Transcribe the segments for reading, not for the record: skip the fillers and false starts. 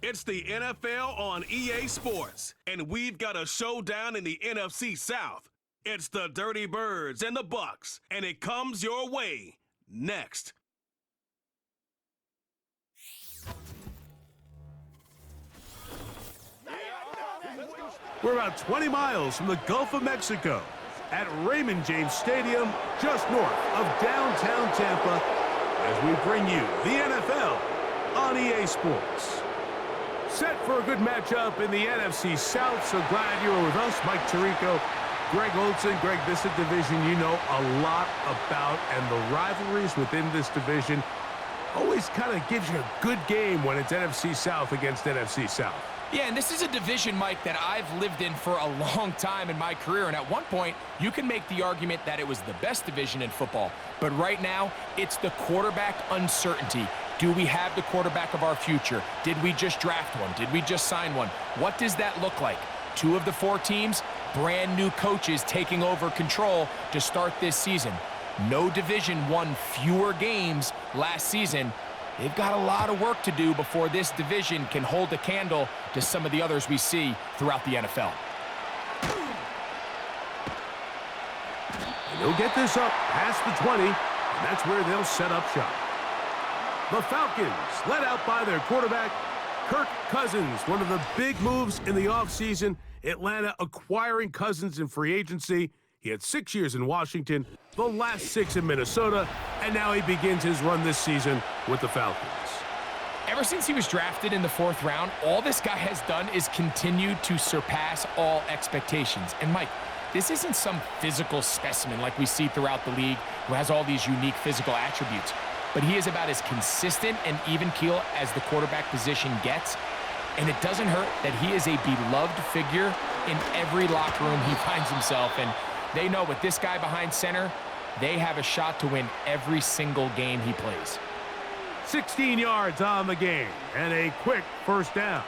It's the NFL on EA Sports, and we've got a showdown in the NFC South. It's the Dirty Birds and the Bucs, and it comes your way next. We're about 20 miles from the Gulf of Mexico at Raymond James Stadium, just north of downtown Tampa, as we bring you the NFL on EA Sports. Set for a good matchup in the NFC South, so glad you were with us. Mike Tirico, Greg Olson. Greg, this is a division you know a lot about, and the rivalries within this division always kind of gives you a good game when it's NFC South against NFC South. Yeah, and this is a division, Mike, that I've lived in for a long time in my career, and at one point, you can make the argument that it was the best division in football. But right now, it's the quarterback uncertainty. Do we have the quarterback of our future? Did we just draft one? Did we just sign one? What does that look like? 2 of the 4 teams, brand new coaches taking over control to start this season. No division won fewer games last season. They've got a lot of work to do before this division can hold a candle to some of the others we see throughout the NFL. And they'll get this up past the 20, and that's where they'll set up shop. The Falcons, led out by their quarterback, Kirk Cousins. One of the big moves in the offseason, Atlanta acquiring Cousins in free agency. He had 6 years in Washington, the last 6 in Minnesota, and now he begins his run this season with the Falcons. Ever since he was drafted in the 4th round, all this guy has done is continued to surpass all expectations. And Mike, this isn't some physical specimen like we see throughout the league who has all these unique physical attributes. But he is about as consistent and even keel as the quarterback position gets. And it doesn't hurt that he is a beloved figure in every locker room he finds himself in. They know with this guy behind center, they have a shot to win every single game he plays. 16 yards on the game and a quick first down.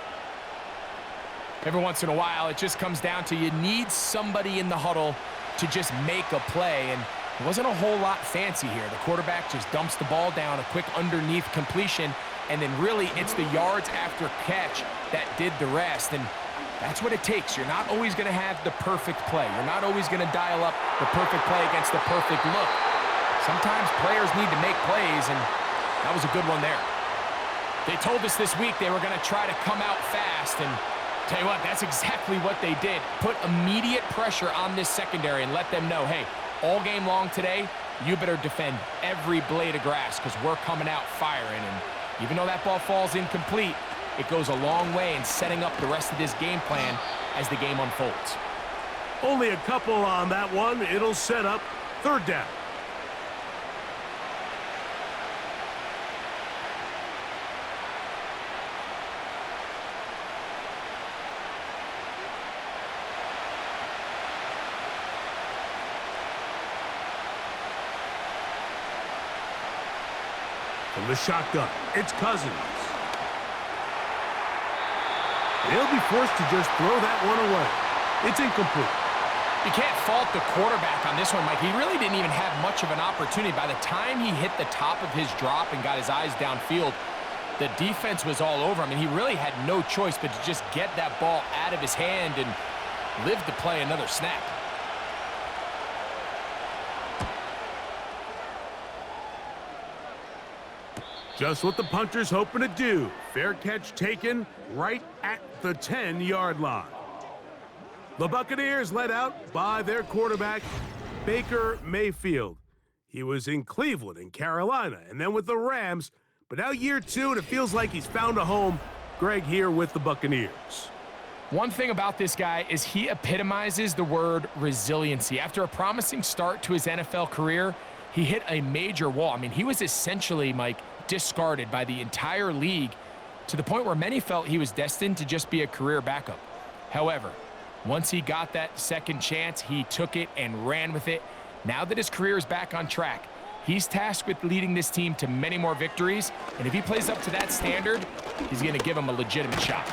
Every once in a while, it just comes down to you need somebody in the huddle to just make a play. And it wasn't a whole lot fancy here. The quarterback just dumps the ball down, a quick underneath completion, and then really it's the yards after catch that did the rest. And that's what it takes. You're not always going to have the perfect play. You're not always going to dial up the perfect play against the perfect look. Sometimes players need to make plays, and that was a good one there. They told us this week they were going to try to come out fast, and tell you what, that's exactly what they did. Put immediate pressure on this secondary and let them know, hey, all game long today, you better defend every blade of grass because we're coming out firing. And even though that ball falls incomplete, it goes a long way in setting up the rest of this game plan as the game unfolds. Only a couple on that one. It'll set up 3rd down. From the shotgun, it's Cousins. He'll be forced to just throw that one away. It's incomplete. You can't fault the quarterback on this one, Mike. He really didn't even have much of an opportunity. By the time he hit the top of his drop and got his eyes downfield, the defense was all over him, and he really had no choice but to just get that ball out of his hand and live to play another snap. Just what the punter's hoping to do. Fair catch taken right at the 10-yard line. The Buccaneers led out by their quarterback, Baker Mayfield. He was in Cleveland and Carolina and then with the Rams, but now year 2 and it feels like he's found a home. Greg here with the Buccaneers. One thing about this guy is he epitomizes the word resiliency. After a promising start to his NFL career, he hit a major wall. I mean, he was essentially, Mike, discarded by the entire league to the point where many felt he was destined to just be a career backup. However, once he got that second chance, he took it and ran with it. Now that his career is back on track, he's tasked with leading this team to many more victories, and if he plays up to that standard, he's going to give him a legitimate shot.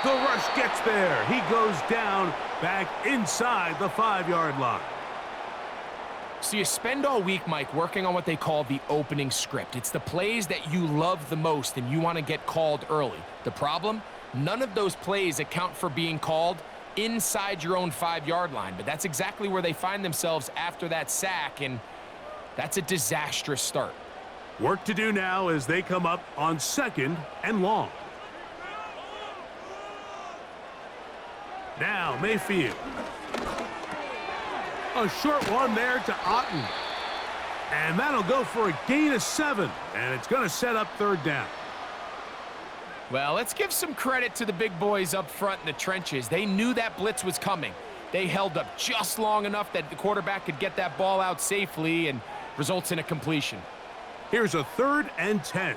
The rush gets there. He goes down back inside the 5-yard line. So you spend all week, Mike, working on what they call the opening script. It's the plays that you love the most and you want to get called early. The problem? None of those plays account for being called inside your own 5-yard line, but that's exactly where they find themselves after that sack, and that's a disastrous start. Work to do now as they come up on 2nd and long. Now Mayfield. A short one there to Otten. And that'll go for a gain of 7. And it's going to set up 3rd down. Well, let's give some credit to the big boys up front in the trenches. They knew that blitz was coming. They held up just long enough that the quarterback could get that ball out safely and results in a completion. Here's a 3rd and 10.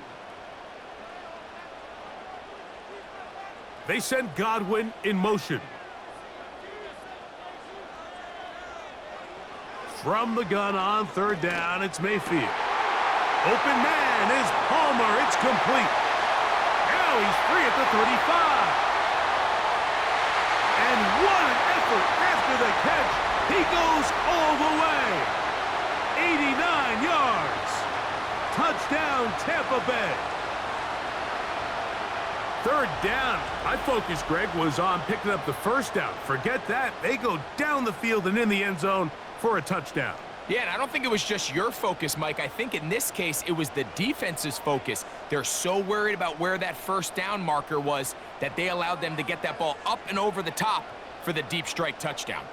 They send Godwin in motion. From the gun on 3rd down, it's Mayfield. Open man is Palmer. It's complete. Now he's free at the 35. And what an effort after the catch. He goes all the way. 89 yards. Touchdown, Tampa Bay. 3rd down. My focus, Greg, was on picking up the 1st down. Forget that. They go down the field and in the end zone for a touchdown. Yeah, and I don't think it was just your focus, Mike. I think in this case, it was the defense's focus. They're so worried about where that 1st down marker was that they allowed them to get that ball up and over the top for the deep strike touchdown.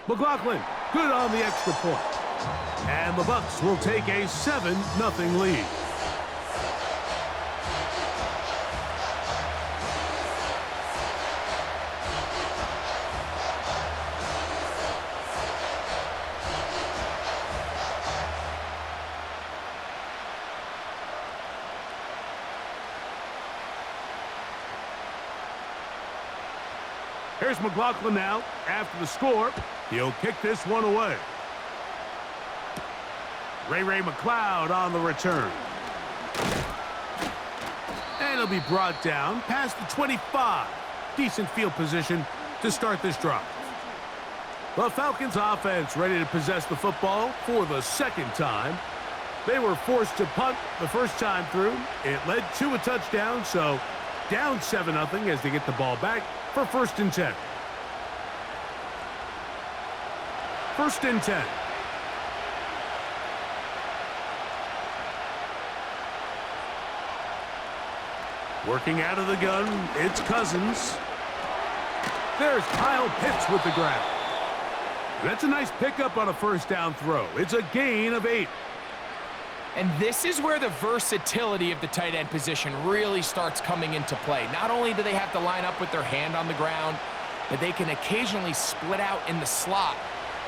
McLaughlin, good on the extra point. And the Bucs will take a 7-0 lead. Here's McLaughlin now. After the score, he'll kick this one away. Ray McLeod on the return. And he'll be brought down past the 25. Decent field position to start this drive. The Falcons offense ready to possess the football for the 2nd time. They were forced to punt the 1st time through. It led to a touchdown, so down 7-0 as they get the ball back for 1st and 10. 1st and 10. Working out of the gun, it's Cousins. There's Kyle Pitts with the grab. That's a nice pickup on a 1st down throw. It's a gain of 8. And this is where the versatility of the tight end position really starts coming into play. Not only do they have to line up with their hand on the ground, but they can occasionally split out in the slot.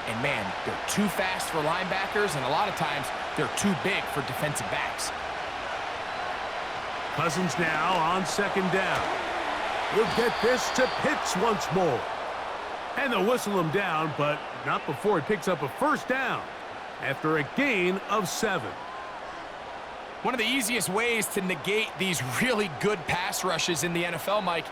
And man, they're too fast for linebackers, and a lot of times they're too big for defensive backs. Cousins now on 2nd down. He'll get this to Pitts once more. And they'll whistle him down, but not before he picks up a 1st down after a gain of 7. One of the easiest ways to negate these really good pass rushes in the NFL, Mike,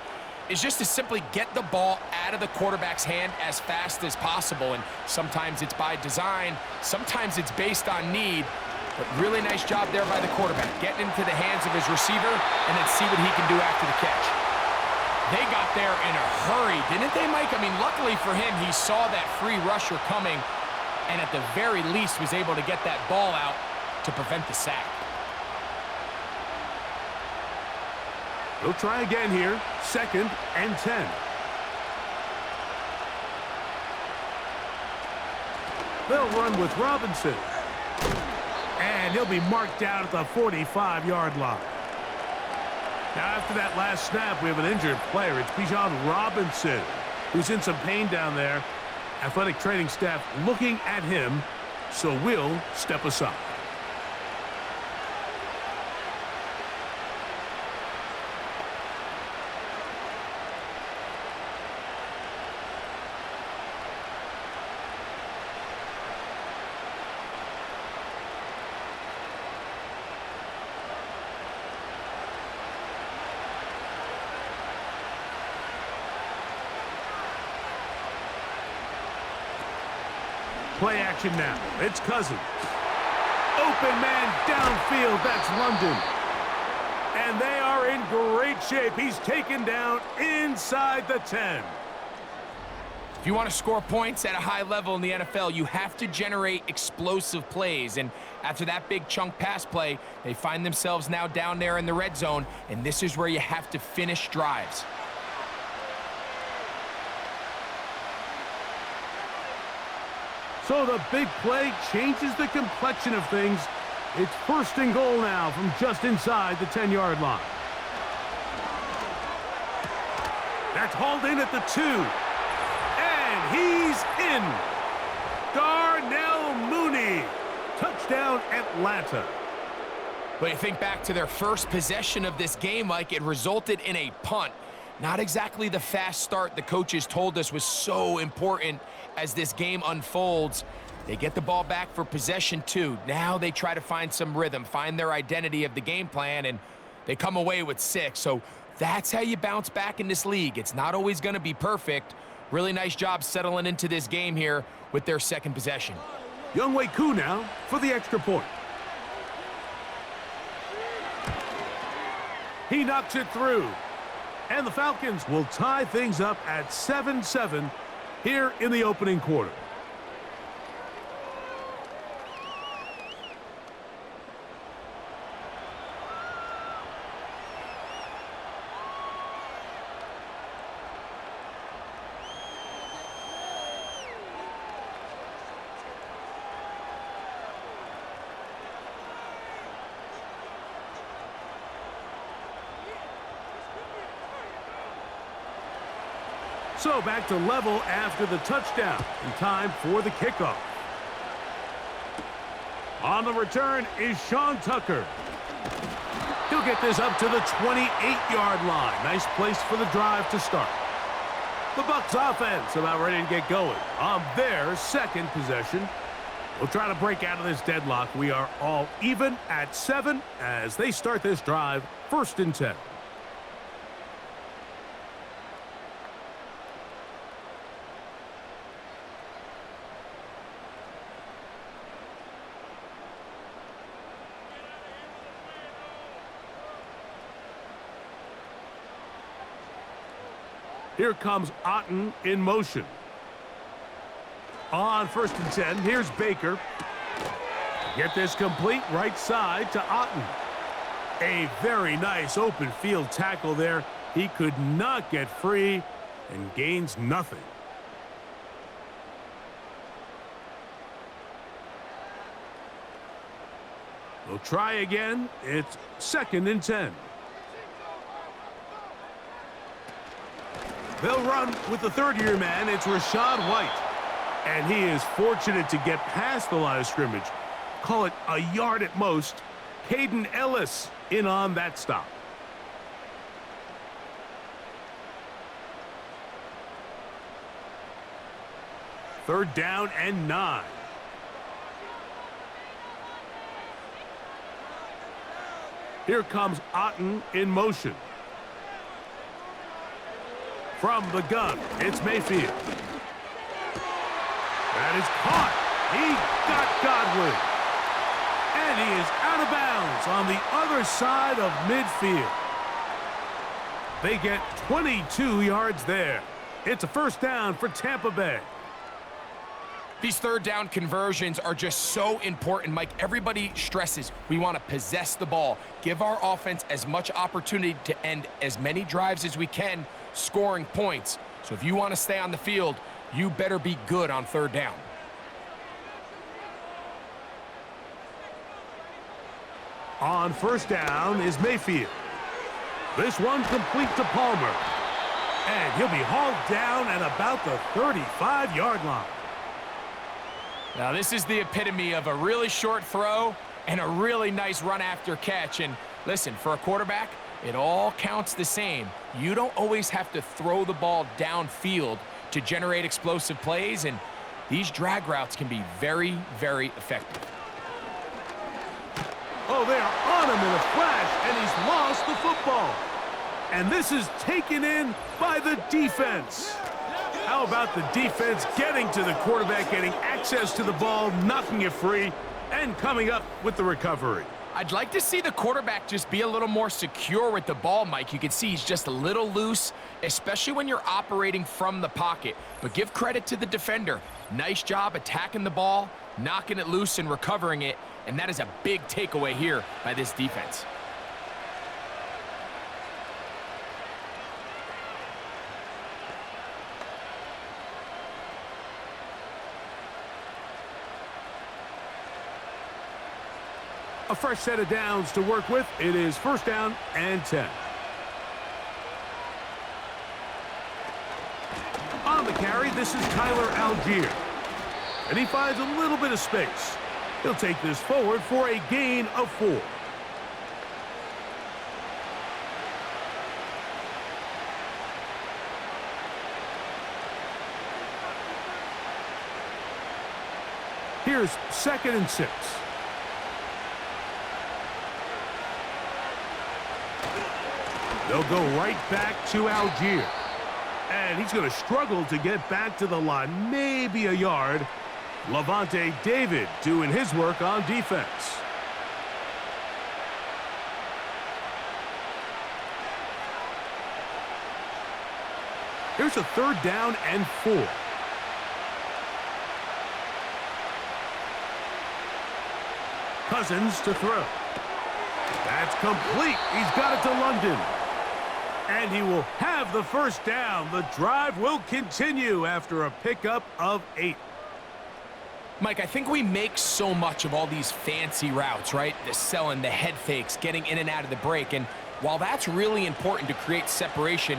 is just to simply get the ball out of the quarterback's hand as fast as possible. And sometimes it's by design, sometimes it's based on need. But really nice job there by the quarterback, getting into the hands of his receiver and then see what he can do after the catch. They got there in a hurry, didn't they, Mike? I mean, luckily for him, he saw that free rusher coming and at the very least was able to get that ball out to prevent the sack. They'll try again here. 2nd and 10. They'll run with Robinson. And he'll be marked down at the 45-yard line. Now, after that last snap, we have an injured player. It's Bijan Robinson, who's in some pain down there. Athletic training staff looking at him, so we'll step aside. play action now. It's Cousins. Open man downfield. That's London. And they are in great shape. He's taken down inside the 10. If you want to score points at a high level in the NFL, you have to generate explosive plays. And after that big chunk pass play, they find themselves now down there in the red zone, and this is where you have to finish drives. So the big play changes the complexion of things. It's first and goal now from just inside the 10-yard line. That's hauled in at the 2. And he's in. Darnell Mooney. Touchdown, Atlanta. But you think back to their first possession of this game, Mike, it resulted in a punt. Not exactly the fast start the coaches told us was so important as this game unfolds. They get the ball back for possession 2. Now they try to find some rhythm, find their identity of the game plan, and they come away with 6. So that's how you bounce back in this league. It's not always going to be perfect. Really nice job settling into this game here with their second possession. Younghoe Koo now for the extra point. He knocks it through. And the Falcons will tie things up at 7-7 here in the opening quarter. So back to level after the touchdown. And time for the kickoff. On the return is Sean Tucker. He'll get this up to the 28-yard line. Nice place for the drive to start. The Bucs offense about ready to get going on their second possession. We'll try to break out of this deadlock. We are all even at 7 as they start this drive, 1st and 10. Here comes Otten in motion. On 1st and 10, here's Baker. Get this complete right side to Otten. A very nice open field tackle there. He could not get free and gains nothing. We'll try again. It's 2nd and 10. They'll run with the 3rd-year man. It's Rachaad White. And he is fortunate to get past the line of scrimmage. Call it a yard at most. Caden Ellis in on that stop. Third down and 9. Here comes Otten in motion. From the gun, it's Mayfield. That is caught. He got Godwin. And he is out of bounds on the other side of midfield. They get 22 yards there. It's a 1st down for Tampa Bay. These 3rd down conversions are just so important, Mike. Everybody stresses we want to possess the ball, give our offense as much opportunity to end as many drives as we can, scoring points. So if you want to stay on the field, you better be good on 3rd down. On 1st down is Mayfield. This one complete to Palmer. And he'll be hauled down at about the 35-yard line. Now this is the epitome of a really short throw and a really nice run after catch. And listen, for a quarterback, it all counts the same. You don't always have to throw the ball downfield to generate explosive plays, and these drag routes can be very, very effective. Oh, they are on him in a flash, and he's lost the football. And this is taken in by the defense. How about the defense getting to the quarterback, getting accurate access to the ball, knocking it free, and coming up with the recovery. I'd like to see the quarterback just be a little more secure with the ball, Mike. You can see he's just a little loose, especially when you're operating from the pocket. But give credit to the defender. Nice job attacking the ball, knocking it loose and recovering it, and that is a big takeaway here by this defense. A fresh set of downs to work with. It is 1st down and 10. On the carry, this is Tyler Algier. And he finds a little bit of space. He'll take this forward for a gain of 4. Here's 2nd and 6. They'll go right back to Algier. And he's going to struggle to get back to the line, maybe a yard. Levante David doing his work on defense. Here's a 3rd down and 4. Cousins to throw. That's complete. He's got it to London. And he will have the 1st down. The drive will continue after a pickup of 8. Mike, I think we make so much of all these fancy routes, right? The selling, the head fakes, getting in and out of the break. And while that's really important to create separation,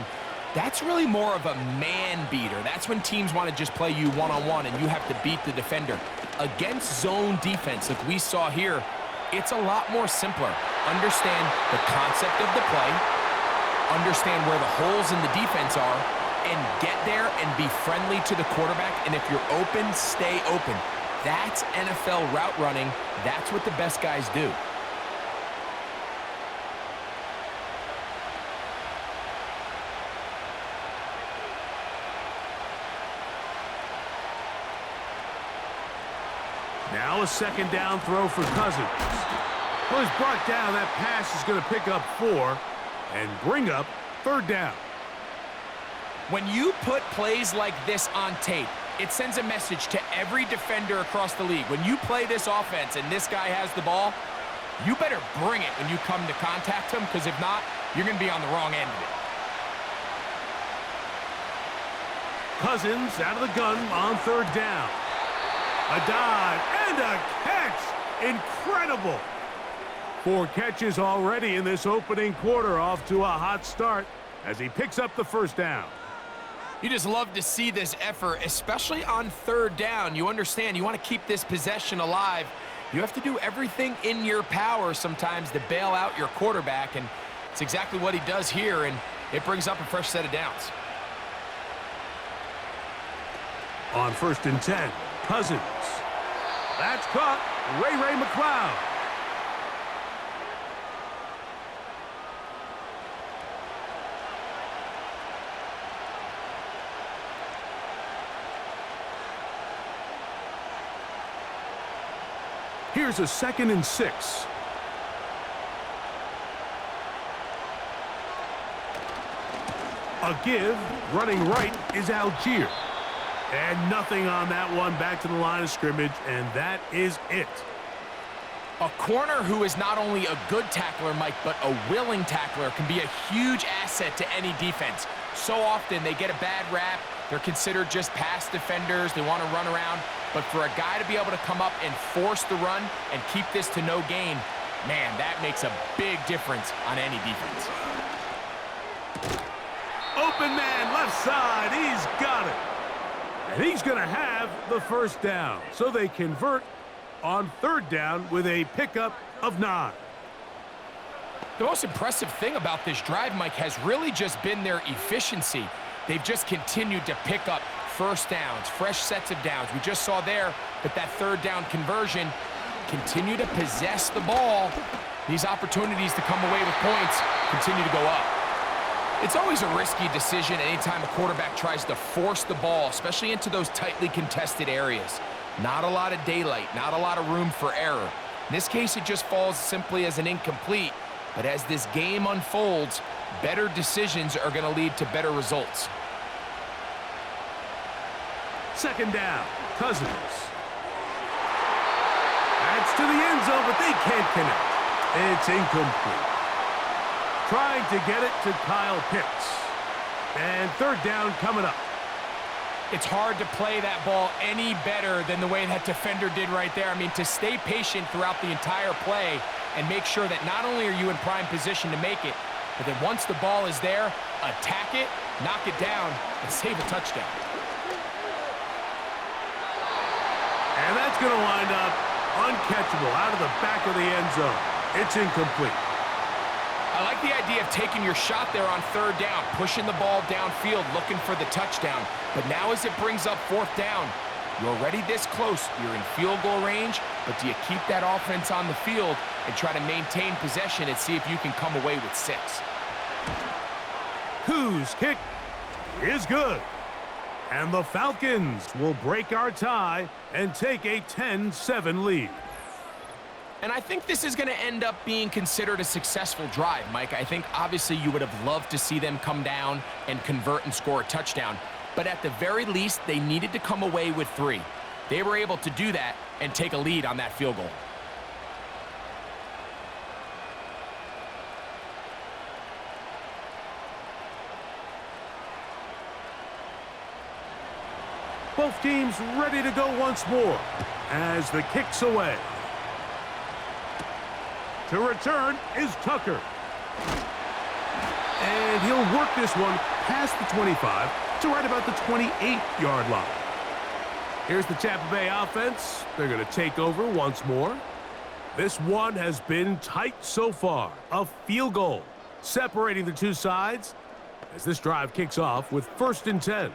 that's really more of a man beater. That's when teams want to just play you one-on-one and you have to beat the defender. Against zone defense, like we saw here, it's a lot more simpler. Understand the concept of the play, understand where the holes in the defense are, and get there and be friendly to the quarterback. And if you're open, stay open. That's NFL route running. That's what the best guys do. Now a 2nd down throw for Cousins. Well, he's brought down. That pass is going to pick up 4 and bring up 3rd down. When you put plays like this on tape, it sends a message to every defender across the league. When you play this offense and this guy has the ball, you better bring it when you come to contact him, because if not, you're going to be on the wrong end of it. Cousins out of the gun on 3rd down. A dive and a catch. Incredible. 4 catches already in this opening quarter, off to a hot start as he picks up the 1st down. You just love to see this effort, especially on 3rd down. You understand, you want to keep this possession alive. You have to do everything in your power sometimes to bail out your quarterback, and it's exactly what he does here, and it brings up a fresh set of downs. On 1st and 10, Cousins. That's caught. Ray McLeod. Here's a 2nd and 6. A give. Running right is Algier. And nothing on that one. Back to the line of scrimmage, and that is it. A corner who is not only a good tackler, Mike, but a willing tackler can be a huge asset to any defense. So often they get a bad rap. They're considered just pass defenders. They want to run around. But for a guy to be able to come up and force the run and keep this to no gain, man, that makes a big difference on any defense. Open man, left side. He's got it. And he's going to have the 1st down. So they convert on 3rd down with a pickup of 9. The most impressive thing about this drive, Mike, has really just been their efficiency. They've just continued to pick up 1st downs, fresh sets of downs. We just saw there that 3rd down conversion, continue to possess the ball. These opportunities to come away with points continue to go up. It's always a risky decision anytime a quarterback tries to force the ball, especially into those tightly contested areas. Not a lot of daylight, not a lot of room for error. In this case, it just falls simply as an incomplete. But as this game unfolds, better decisions are going to lead to better results. Second down, Cousins. That's to the end zone, but they can't connect. It's incomplete. Trying to get it to Kyle Pitts. And third down coming up. It's hard to play that ball any better than the way that defender did right there. I mean, to stay patient throughout the entire play and make sure that not only are you in prime position to make it, but then once the ball is there, attack it, knock it down, and save a touchdown. And that's going to wind up uncatchable out of the back of the end zone. It's incomplete. I like the idea of taking your shot there on third down, pushing the ball downfield, looking for the touchdown. But now as it brings up fourth down, you're already this close. You're in field goal range, but do you keep that offense on the field and try to maintain possession and see if you can come away with 6? Whose kick is good. And the Falcons will break our tie and take a 10-7 lead. And I think this is going to end up being considered a successful drive, Mike. I think obviously you would have loved to see them come down and convert and score a touchdown. But at the very least, they needed to come away with 3. They were able to do that and take a lead on that field goal. Both teams ready to go once more as the kick's away. To return is Tucker. And he'll work this one past the 25 to right about the 28-yard line. Here's the Tampa Bay offense. They're going to take over once more. This one has been tight so far. A field goal separating the two sides as this drive kicks off with 1st and 10.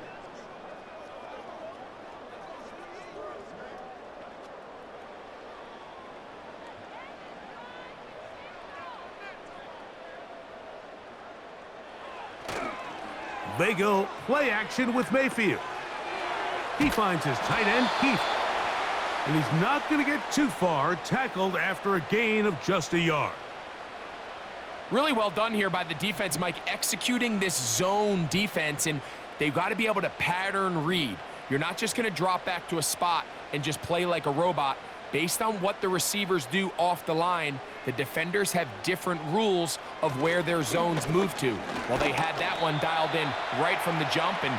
They go play action with Mayfield. He finds his tight end, Keith. And he's not going to get too far, tackled after a gain of just a yard. Really well done here by the defense, Mike, executing this zone defense, and they've got to be able to pattern read. You're not just going to drop back to a spot and just play like a robot. Based on what the receivers do off the line, the defenders have different rules of where their zones move to. Well, they had that one dialed in right from the jump, and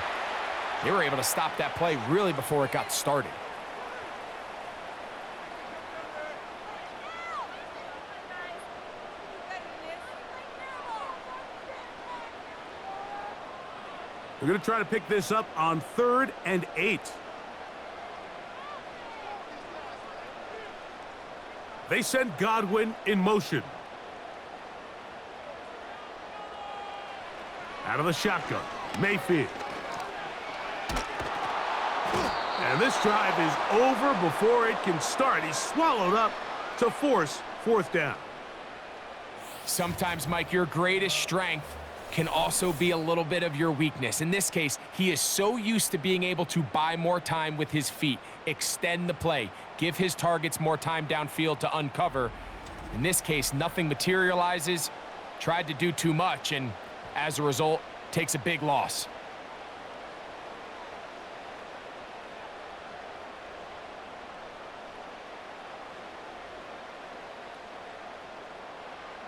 they were able to stop that play really before it got started. We're going to try to pick this up on 3rd and 8. They send Godwin in motion. Out of the shotgun, Mayfield. And this drive is over before it can start. He's swallowed up to force 4th down. Sometimes, Mike, your greatest strength can also be a little bit of your weakness. In this case, he is so used to being able to buy more time with his feet, extend the play, give his targets more time downfield to uncover. In this case, nothing materializes, tried to do too much, and as a result, takes a big loss.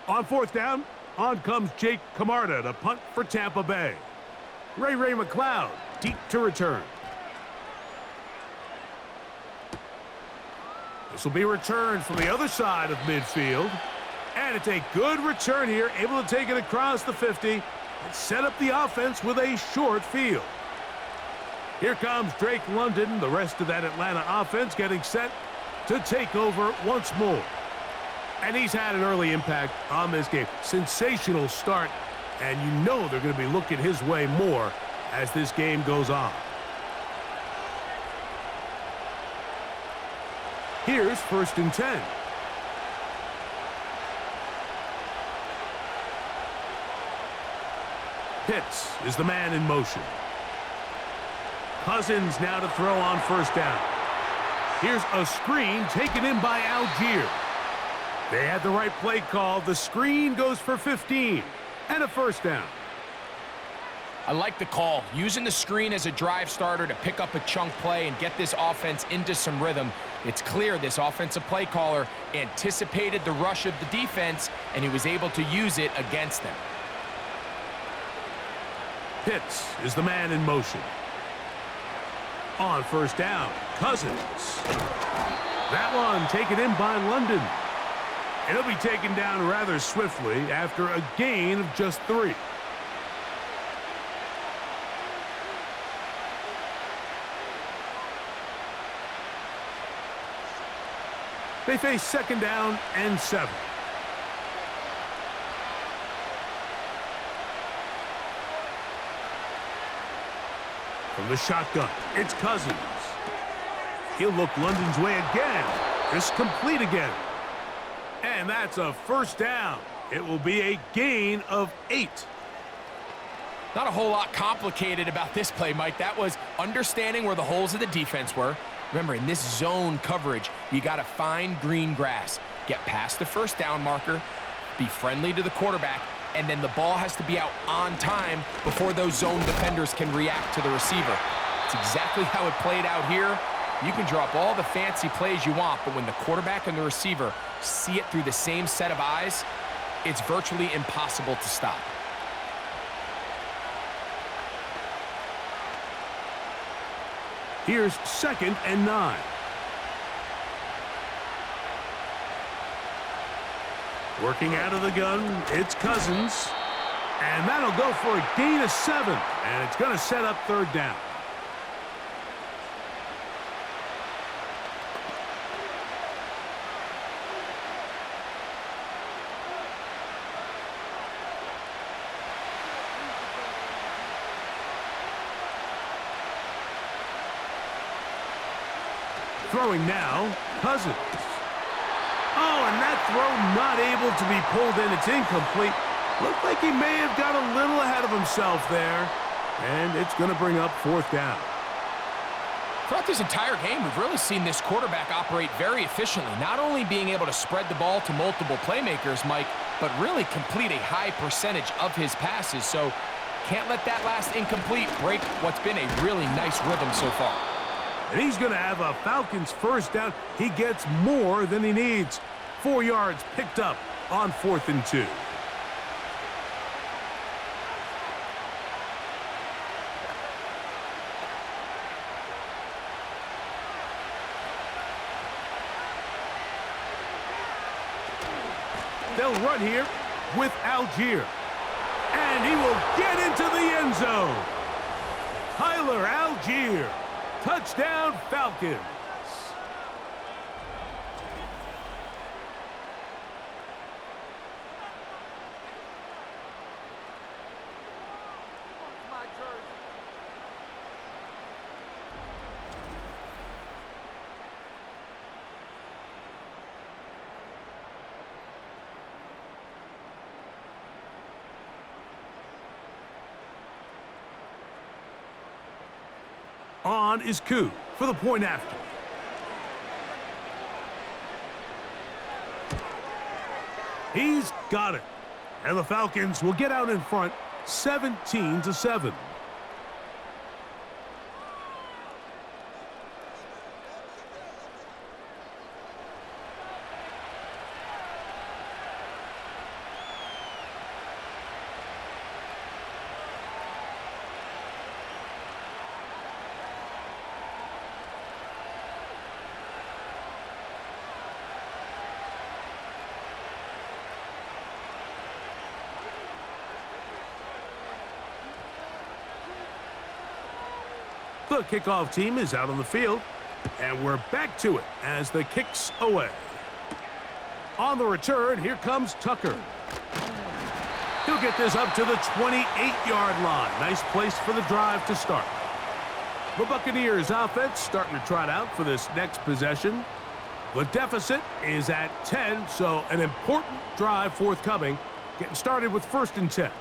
On 4th down, on comes Jake Camarda to punt for Tampa Bay. Ray McLeod deep to return. This will be returned from the other side of midfield. And it's a good return here, able to take it across the 50 and set up the offense with a short field. Here comes Drake London, the rest of that Atlanta offense getting set to take over once more. And he's had an early impact on this game. Sensational start, and you know they're going to be looking his way more as this game goes on. Here's 1st and 10. Pitts is the man in motion. Cousins now to throw on 1st down. Here's a screen taken in by Algier. They had the right play call. The screen goes for 15 and a first down. I like the call. Using the screen as a drive starter to pick up a chunk play and get this offense into some rhythm. It's clear this offensive play caller anticipated the rush of the defense, and he was able to use it against them. Pitts is the man in motion. On first down, Cousins. That one taken in by London. It'll be taken down rather swiftly after a gain of just 3. They face second down and 7. From the shotgun, it's Cousins. He'll look London's way again. It's complete again. And that's a first down. It will be a gain of 8. Not a whole lot complicated about this play, Mike. That was understanding where the holes of the defense were. Remember, in this zone coverage, you got to find green grass. Get past the first down marker, be friendly to the quarterback, and then the ball has to be out on time before those zone defenders can react to the receiver. It's exactly how it played out here. You can drop all the fancy plays you want, but when the quarterback and the receiver see it through the same set of eyes, it's virtually impossible to stop. Here's second and 9. Working out of the gun, it's Cousins. And that'll go for a gain of 7. And it's going to set up third down. Throwing now, Cousins. Oh, and that throw not able to be pulled in. It's incomplete. Looked like he may have got a little ahead of himself there. And it's going to bring up fourth down. Throughout this entire game, we've really seen this quarterback operate very efficiently. Not only being able to spread the ball to multiple playmakers, Mike, but really complete a high percentage of his passes. So can't let that last incomplete break what's been a really nice rhythm so far. And he's going to have a Falcons first down. He gets more than he needs. 4 yards picked up on 4th and 2. They'll run here with Algier. And he will get into the end zone. Tyler Algier. Touchdown, Falcons. On is Koo for the point after. He's got it. And the Falcons will get out in front 17-7. The kickoff team is out on the field, and we're back to it as the kick's away. On the return, here comes Tucker. He'll get this up to the 28-yard line. Nice place for the drive to start. The Buccaneers offense starting to trot out for this next possession. The deficit is at 10, so an important drive forthcoming. Getting started with 1st and 10.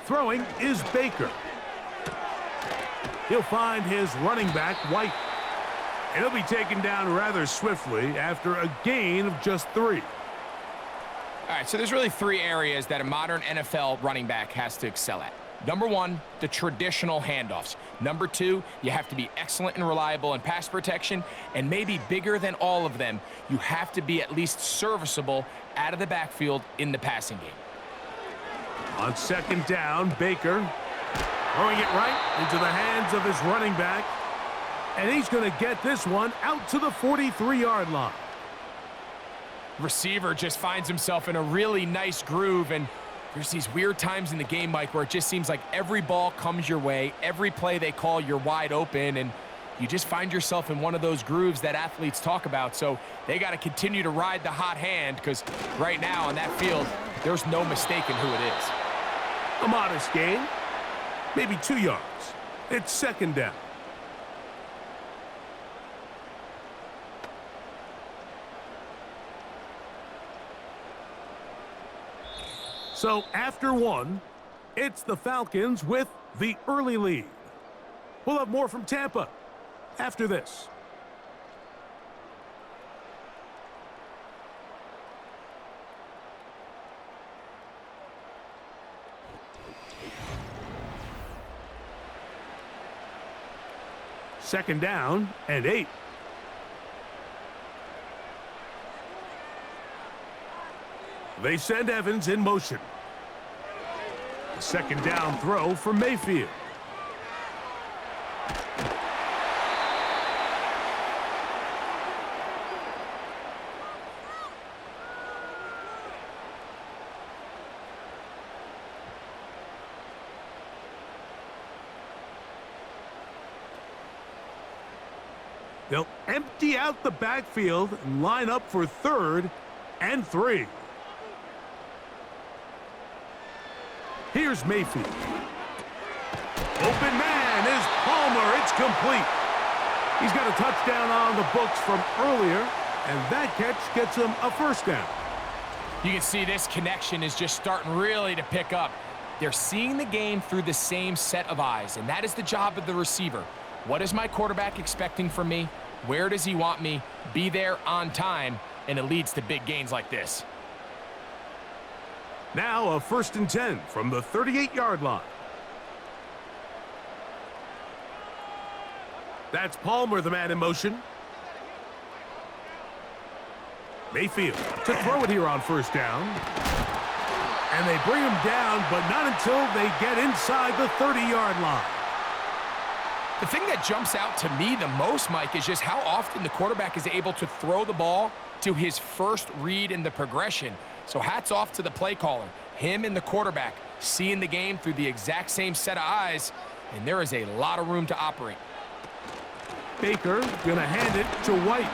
Throwing is Baker. He'll find his running back, White. And he'll be taken down rather swiftly after a gain of just 3. All right, so there's really 3 areas that a modern NFL running back has to excel at. Number 1, the traditional handoffs. Number 2, you have to be excellent and reliable in pass protection. And maybe bigger than all of them, you have to be at least serviceable out of the backfield in the passing game. On second down, Baker throwing it right into the hands of his running back. And he's going to get this one out to the 43-yard line. Receiver just finds himself in a really nice groove, and there's these weird times in the game, Mike, where it just seems like every ball comes your way, every play they call, you're wide open, and you just find yourself in one of those grooves that athletes talk about. So they got to continue to ride the hot hand, because right now on that field, there's no mistaking who it is. A modest gain, maybe 2 yards. It's second down. So after 1, it's the Falcons with the early lead. We'll have more from Tampa after this. Second down and 8. They send Evans in motion. Second down throw for Mayfield. They'll empty out the backfield and line up for 3rd and 3. Here's Mayfield. Open man is Palmer. It's complete. He's got a touchdown on the books from earlier, and that catch gets him a first down. You can see this connection is just starting really to pick up. They're seeing the game through the same set of eyes, and that is the job of the receiver. What is my quarterback expecting from me? Where does he want me? Be there on time, and it leads to big gains like this. Now a 1st and 10 from the 38-yard line. That's Palmer, the man in motion. Mayfield to throw it here on 1st down. And they bring him down, but not until they get inside the 30-yard line. The thing that jumps out to me the most, Mike, is just how often the quarterback is able to throw the ball to his first read in the progression. So hats off to the play caller. Him and the quarterback seeing the game through the exact same set of eyes, and there is a lot of room to operate. Baker going to hand it to White.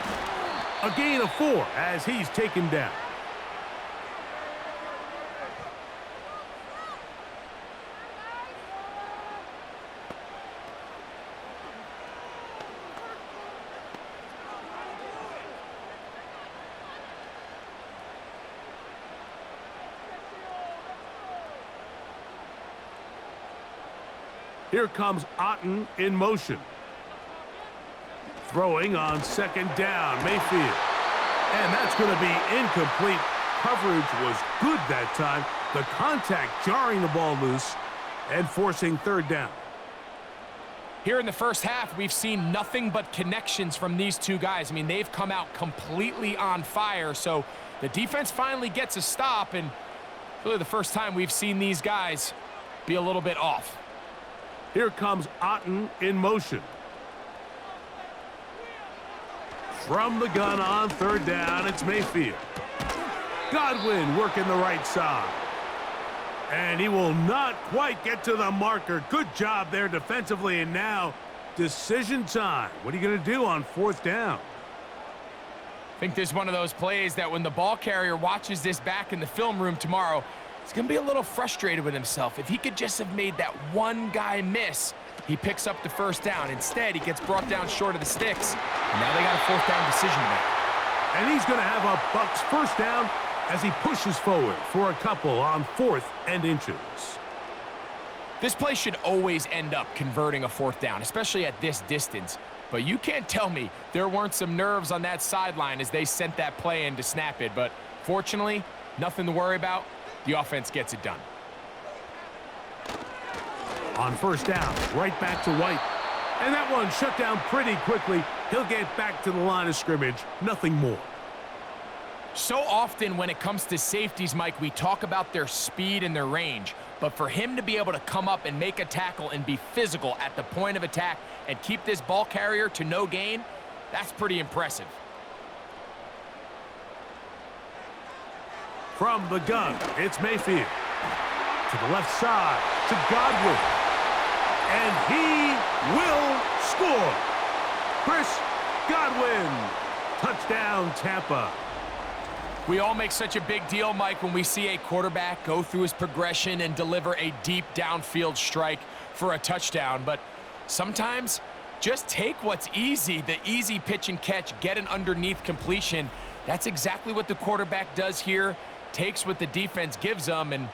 A gain of 4 as he's taken down. Here comes Otten in motion. Throwing on 2nd down, Mayfield. And that's going to be incomplete. Coverage was good that time. The contact jarring the ball loose and forcing 3rd down. Here in the first half, we've seen nothing but connections from these two guys. I mean, they've come out completely on fire. So the defense finally gets a stop, and really the first time we've seen these guys be a little bit off. Here comes Otten in motion. From the gun on 3rd down, it's Mayfield. Godwin working the right side. And he will not quite get to the marker. Good job there defensively, and now decision time. What are you going to do on 4th down? I think this is one of those plays that when the ball carrier watches this back in the film room tomorrow, he's going to be a little frustrated with himself. If he could just have made that one guy miss, he picks up the 1st down. Instead, he gets brought down short of the sticks, and now they got a 4th down decision to make. And he's going to have a Bucs 1st down as he pushes forward for a couple on 4th and inches. This play should always end up converting a 4th down, especially at this distance. But you can't tell me there weren't some nerves on that sideline as they sent that play in to snap it. But fortunately, nothing to worry about. The offense gets it done. On 1st down, right back to White. And that one shut down pretty quickly. He'll get back to the line of scrimmage. Nothing more. So often when it comes to safeties, Mike, we talk about their speed and their range. But for him to be able to come up and make a tackle and be physical at the point of attack and keep this ball carrier to no gain, that's pretty impressive. From the gun, it's Mayfield. To the left side, to Godwin. And he will score. Chris Godwin. Touchdown, Tampa. We all make such a big deal, Mike, when we see a quarterback go through his progression and deliver a deep downfield strike for a touchdown. But sometimes just take what's easy, the easy pitch and catch, get an underneath completion. That's exactly what the quarterback does here, takes what the defense gives them. And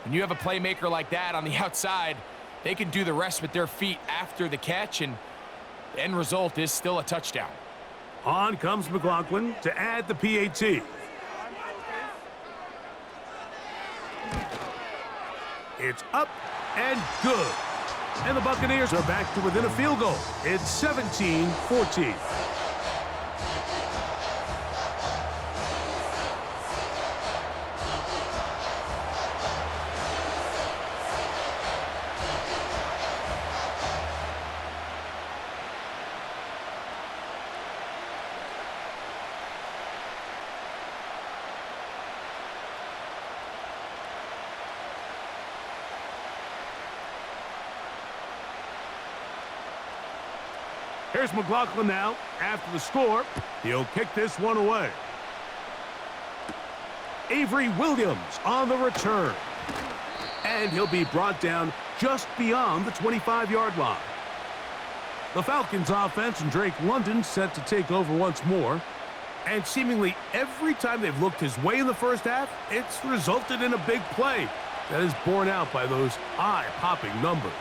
when you have a playmaker like that on the outside, they can do the rest with their feet after the catch, and the end result is still a touchdown. On comes McLaughlin to add the PAT. It's up and good. And the Buccaneers are back to within a field goal. It's 17-14. Here's McLaughlin now. After the score, he'll kick this one away. Avery Williams on the return. And he'll be brought down just beyond the 25-yard line. The Falcons offense and Drake London set to take over once more. And seemingly every time they've looked his way in the first half, it's resulted in a big play that is borne out by those eye-popping numbers.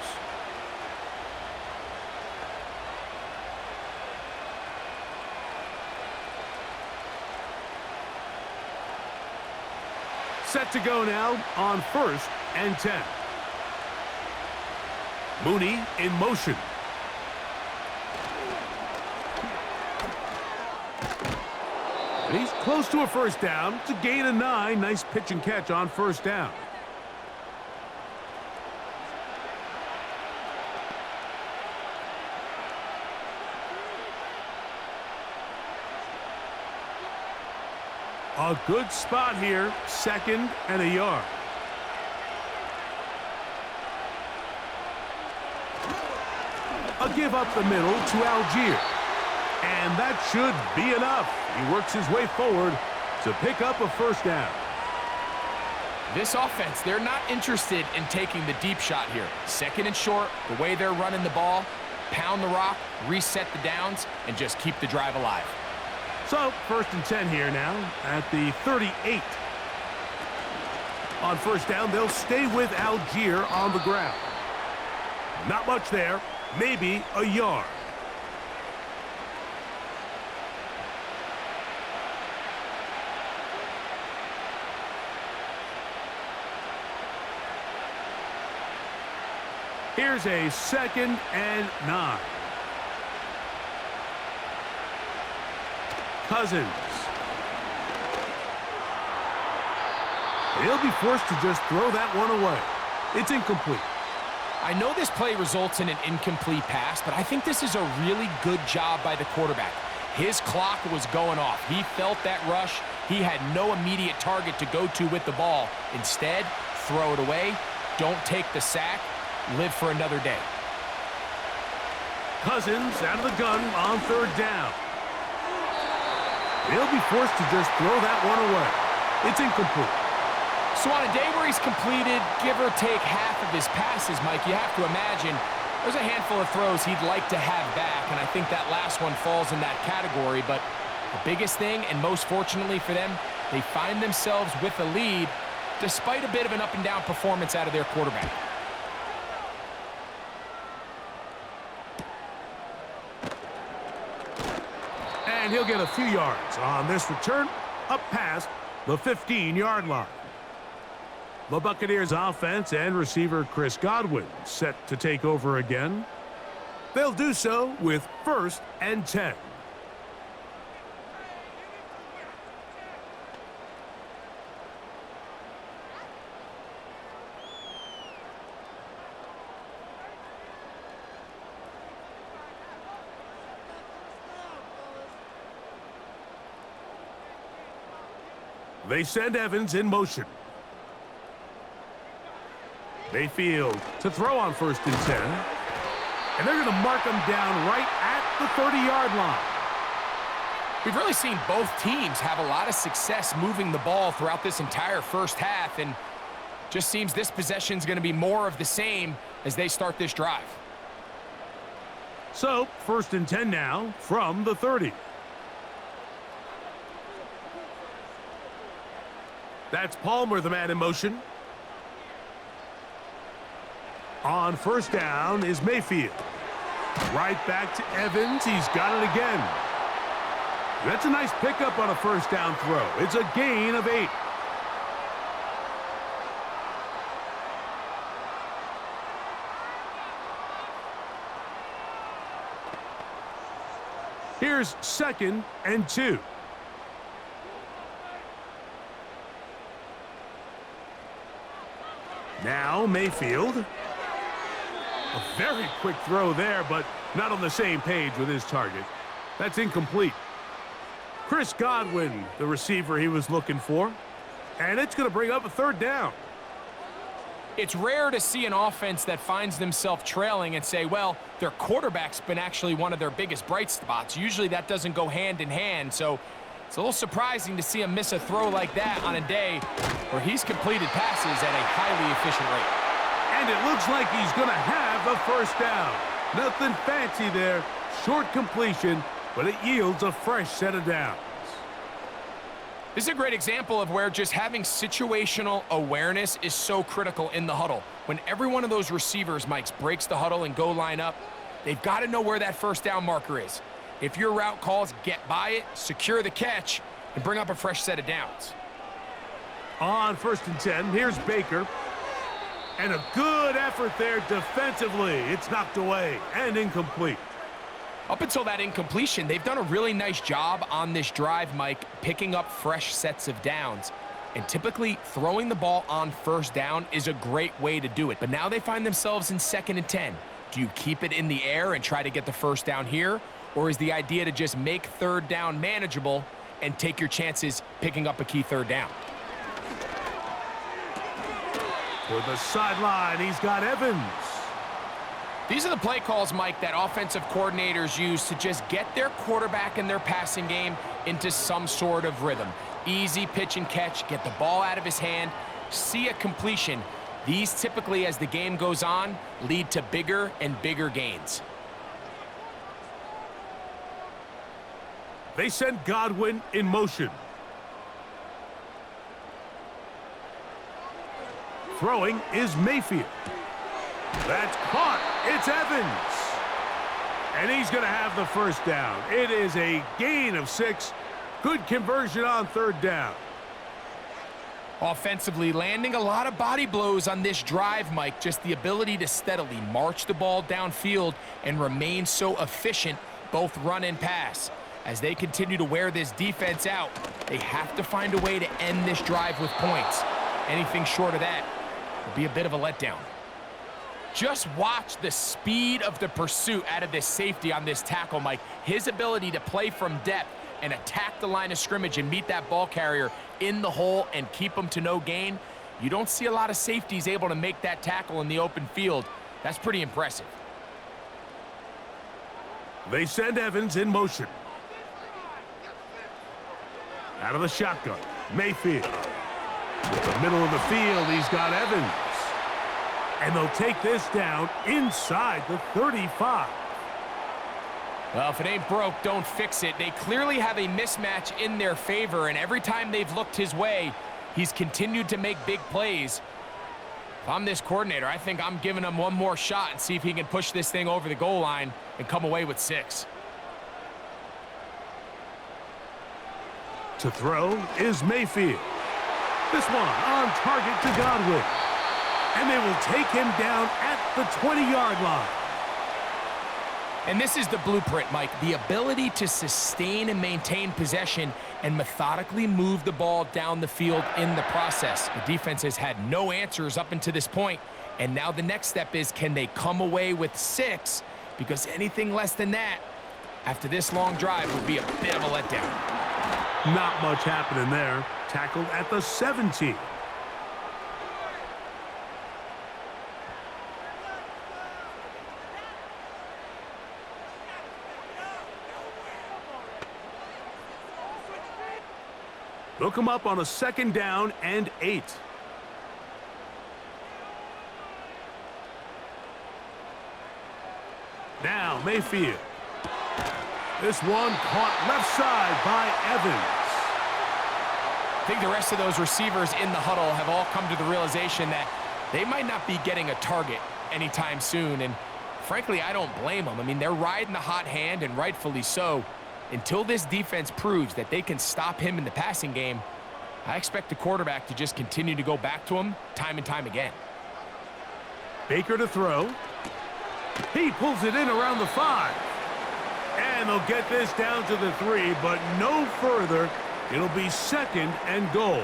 Set to go now on 1st and 10. Mooney in motion. And he's close to a 1st down to gain a 9. Nice pitch and catch on 1st down. A good spot here, 2nd and a yard. A give up the middle to Algier. And that should be enough. He works his way forward to pick up a 1st down. This offense, they're not interested in taking the deep shot here. 2nd and short, the way they're running the ball, pound the rock, reset the downs, and just keep the drive alive. So, 1st and 10 here now at the 38. On 1st down, they'll stay with Algier on the ground. Not much there, maybe a yard. Here's a 2nd and 9. Cousins. He'll be forced to just throw that one away. It's incomplete. I know this play results in an incomplete pass, but I think this is a really good job by the quarterback. His clock was going off. He felt that rush. He had no immediate target to go to with the ball. Instead, throw it away. Don't take the sack. Live for another day. Cousins out of the gun on 3rd down. He'll be forced to just throw that one away. It's incomplete. So on a day where he's completed, give or take half of his passes, Mike, you have to imagine there's a handful of throws he'd like to have back, and I think that last one falls in that category. But the biggest thing, and most fortunately for them, they find themselves with a lead despite a bit of an up-and-down performance out of their quarterback. he'll get a few yards on this return up past the 15-yard line. The Buccaneers offense and receiver Chris Godwin set to take over again. They'll do so with 1st and 10. They send Evans in motion. Mayfield to throw on 1st and 10. And they're going to mark him down right at the 30-yard line. We've really seen both teams have a lot of success moving the ball throughout this entire first half, and just seems this possession's going to be more of the same as they start this drive. So, 1st and 10 now from the 30. That's Palmer, the man in motion. On 1st down is Mayfield. Right back to Evans. He's got it again. That's a nice pickup on a 1st down throw. It's a gain of 8. Here's 2nd and 2. Now Mayfield. A very quick throw there, but not on the same page with his target. That's incomplete. Chris Godwin, the receiver he was looking for. And it's going to bring up a 3rd down. It's rare to see an offense that finds themselves trailing and say, well, their quarterback's been actually one of their biggest bright spots. Usually that doesn't go hand in hand, so it's a little surprising to see him miss a throw like that on a day where he's completed passes at a highly efficient rate. And it looks like he's going to have a 1st down. Nothing fancy there. Short completion, but it yields a fresh set of downs. This is a great example of where just having situational awareness is so critical in the huddle. When every one of those receivers, Mike, breaks the huddle and go line up, they've got to know where that 1st down marker is. If your route calls, get by it, secure the catch, and bring up a fresh set of downs. On 1st and 10, here's Baker. And a good effort there defensively. It's knocked away and incomplete. Up until that incompletion, they've done a really nice job on this drive, Mike, picking up fresh sets of downs. And typically, throwing the ball on 1st down is a great way to do it. But now they find themselves in 2nd and 10. Do you keep it in the air and try to get the 1st down here? Or is the idea to just make 3rd down manageable and take your chances picking up a key 3rd down? For the sideline, he's got Evans. These are the play calls, Mike, that offensive coordinators use to just get their quarterback and their passing game into some sort of rhythm. Easy pitch and catch, get the ball out of his hand, see a completion. These typically, as the game goes on, lead to bigger and bigger gains. They send Godwin in motion. Throwing is Mayfield. That's caught. It's Evans. And he's going to have the 1st down. It is a gain of 6. Good conversion on 3rd down. Offensively, landing a lot of body blows on this drive, Mike. Just the ability to steadily march the ball downfield and remain so efficient, both run and pass. As they continue to wear this defense out, they have to find a way to end this drive with points. Anything short of that would be a bit of a letdown. Just watch the speed of the pursuit out of this safety on this tackle, Mike. His ability to play from depth and attack the line of scrimmage and meet that ball carrier in the hole and keep him to no gain. You don't see a lot of safeties able to make that tackle in the open field. That's pretty impressive. They send Evans in motion. Out of the shotgun, Mayfield. With the middle of the field, he's got Evans. And they'll take this down inside the 35. Well, if it ain't broke, don't fix it. They clearly have a mismatch in their favor, and every time they've looked his way, he's continued to make big plays. If I'm this coordinator, I think I'm giving him one more shot and see if he can push this thing over the goal line and come away with 6. To throw is Mayfield. This one on target to Godwin. And they will take him down at the 20-yard line. And this is the blueprint, Mike. The ability to sustain and maintain possession and methodically move the ball down the field in the process. The defense has had no answers up until this point, and now the next step is, can they come away with 6? Because anything less than that, after this long drive, would be a bit of a letdown. Not much happening there. Tackled at the 17. Look him up on a 2nd down and 8. Now Mayfield. This one caught left side by Evans. I think the rest of those receivers in the huddle have all come to the realization that they might not be getting a target anytime soon. And frankly, I don't blame them. I mean, they're riding the hot hand, and rightfully so. Until this defense proves that they can stop him in the passing game, I expect the quarterback to just continue to go back to him time and time again. Baker to throw. He pulls it in around the 5. And they'll get this down to the 3, but no further. It'll be 2nd and goal.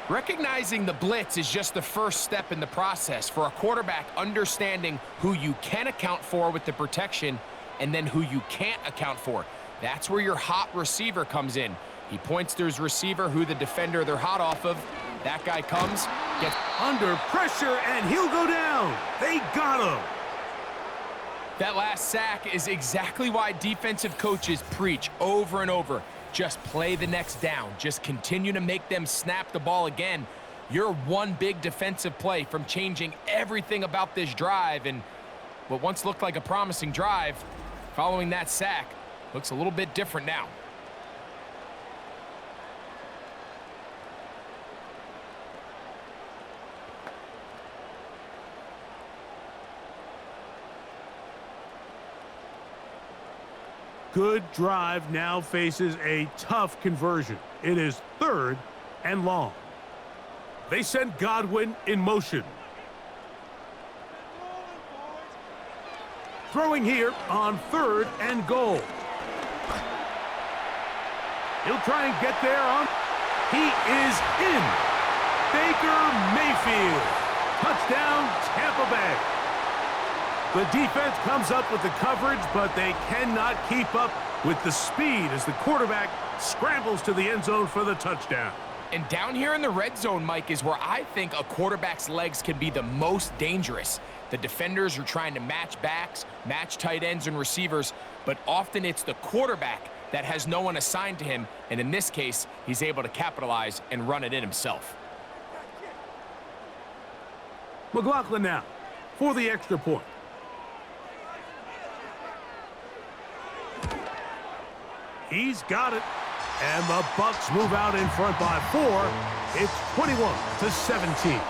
Recognizing the blitz is just the first step in the process for a quarterback, understanding who you can account for with the protection and then who you can't account for. That's where your hot receiver comes in. He points to his receiver, who the defender they're hot off of. That guy comes, gets under pressure, and he'll go down. They got him. That last sack is exactly why defensive coaches preach over and over. Just play the next down. Just continue to make them snap the ball again. You're one big defensive play from changing everything about this drive, and what once looked like a promising drive, following that sack, looks a little bit different now. Good drive now faces a tough conversion. It is 3rd and long. They send Godwin in motion. Throwing here on 3rd and goal. He'll try and get there on. He is in. Baker Mayfield. Touchdown, Tampa Bay. The defense comes up with the coverage, but they cannot keep up with the speed as the quarterback scrambles to the end zone for the touchdown. And down here in the red zone, Mike, is where I think a quarterback's legs can be the most dangerous. The defenders are trying to match backs, match tight ends and receivers, but often it's the quarterback that has no one assigned to him, and in this case, he's able to capitalize and run it in himself. McLaughlin now for the extra point. He's got it. And the Bucs move out in front by 4. It's 21-17.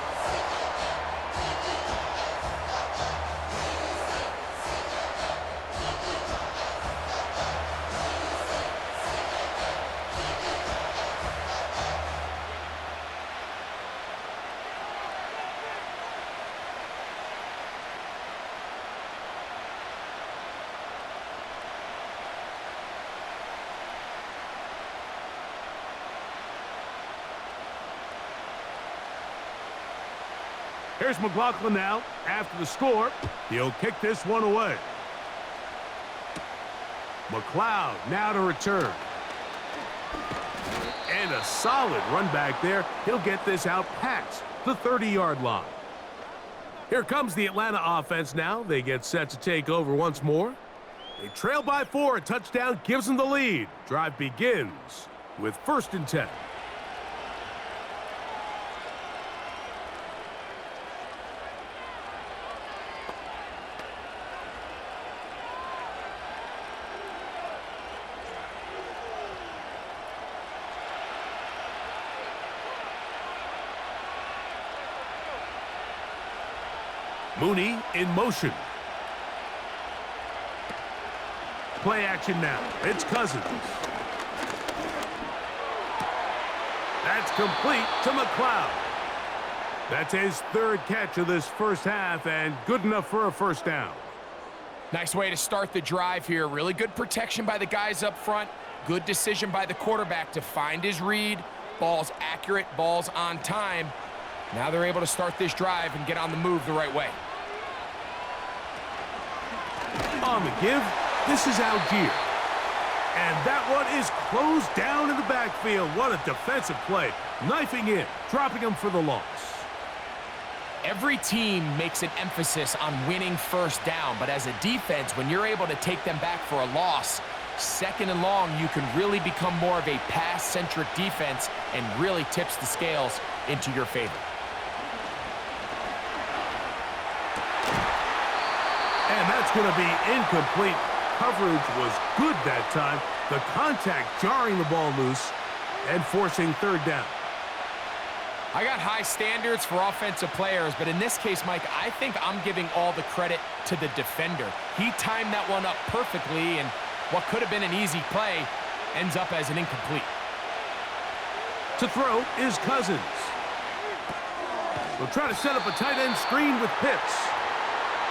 Here's McLaughlin now. After the score, he'll kick this one away. McLeod now to return. And a solid run back there. He'll get this out past the 30-yard line. Here comes the Atlanta offense now. They get set to take over once more. They trail by 4. A touchdown gives them the lead. Drive begins with 1st and 10. Mooney in motion. Play action now. It's Cousins. That's complete to McLeod. That's his third catch of this first half and good enough for a first down. Nice way to start the drive here. Really good protection by the guys up front. Good decision by the quarterback to find his read. Ball's accurate, ball's on time. Now they're able to start this drive and get on the move the right way. On the give, this is Algier. And that one is closed down in the backfield. What a defensive play. Knifing in, dropping him for the loss. Every team makes an emphasis on winning first down, but as a defense, when you're able to take them back for a loss, second and long, you can really become more of a pass-centric defense and really tips the scales into your favor. And that's going to be incomplete. Coverage was good that time. The contact jarring the ball loose and forcing third down. I got high standards for offensive players, but in this case, Mike, I think I'm giving all the credit to the defender. He timed that one up perfectly, and what could have been an easy play ends up as an incomplete. To throw is Cousins. They'll try to set up a tight end screen with Pitts.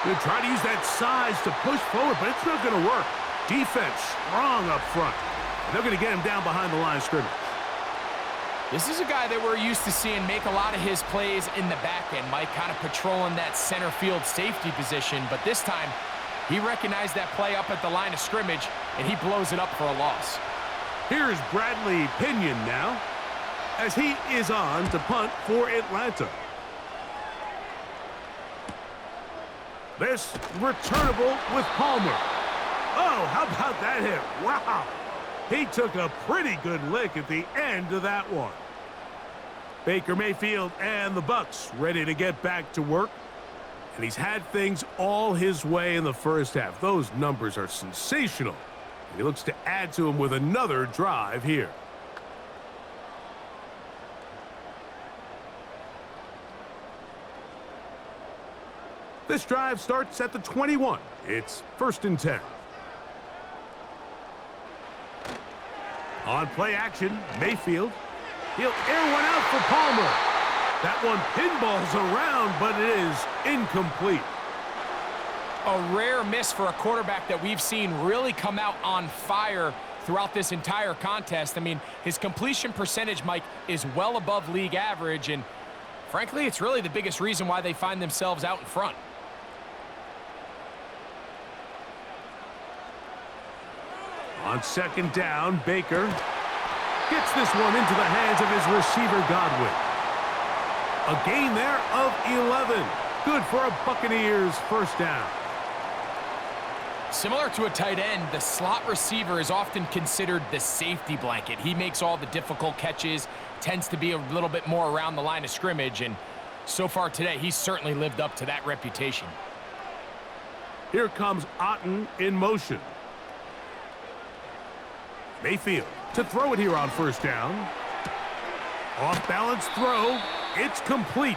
They'll try to use that size to push forward, but it's not going to work. Defense strong up front. They're going to get him down behind the line of scrimmage. This is a guy that we're used to seeing make a lot of his plays in the back end, Mike, kind of patrolling that center field safety position, but this time he recognized that play up at the line of scrimmage, and he blows it up for a loss. Here's Bradley Pinion now, as he is on to punt for Atlanta. This returnable with Palmer. Oh, how about that hit? Wow. He took a pretty good lick at the end of that one. Baker Mayfield and the Bucs ready to get back to work. And he's had things all his way in the first half. Those numbers are sensational. And he looks to add to them with another drive here. This drive starts at the 21. It's 1st and 10. On play action, Mayfield. He'll air one out for Palmer. That one pinballs around, but it is incomplete. A rare miss for a quarterback that we've seen really come out on fire throughout this entire contest. I mean, his completion percentage, Mike, is well above league average, and frankly, it's really the biggest reason why they find themselves out in front. On 2nd down, Baker gets this one into the hands of his receiver, Godwin. A gain there of 11. Good for a Buccaneers first down. Similar to a tight end, the slot receiver is often considered the safety blanket. He makes all the difficult catches, tends to be a little bit more around the line of scrimmage, and so far today, he's certainly lived up to that reputation. Here comes Otten in motion. Mayfield to throw it here on 1st down. Off-balance throw. It's complete.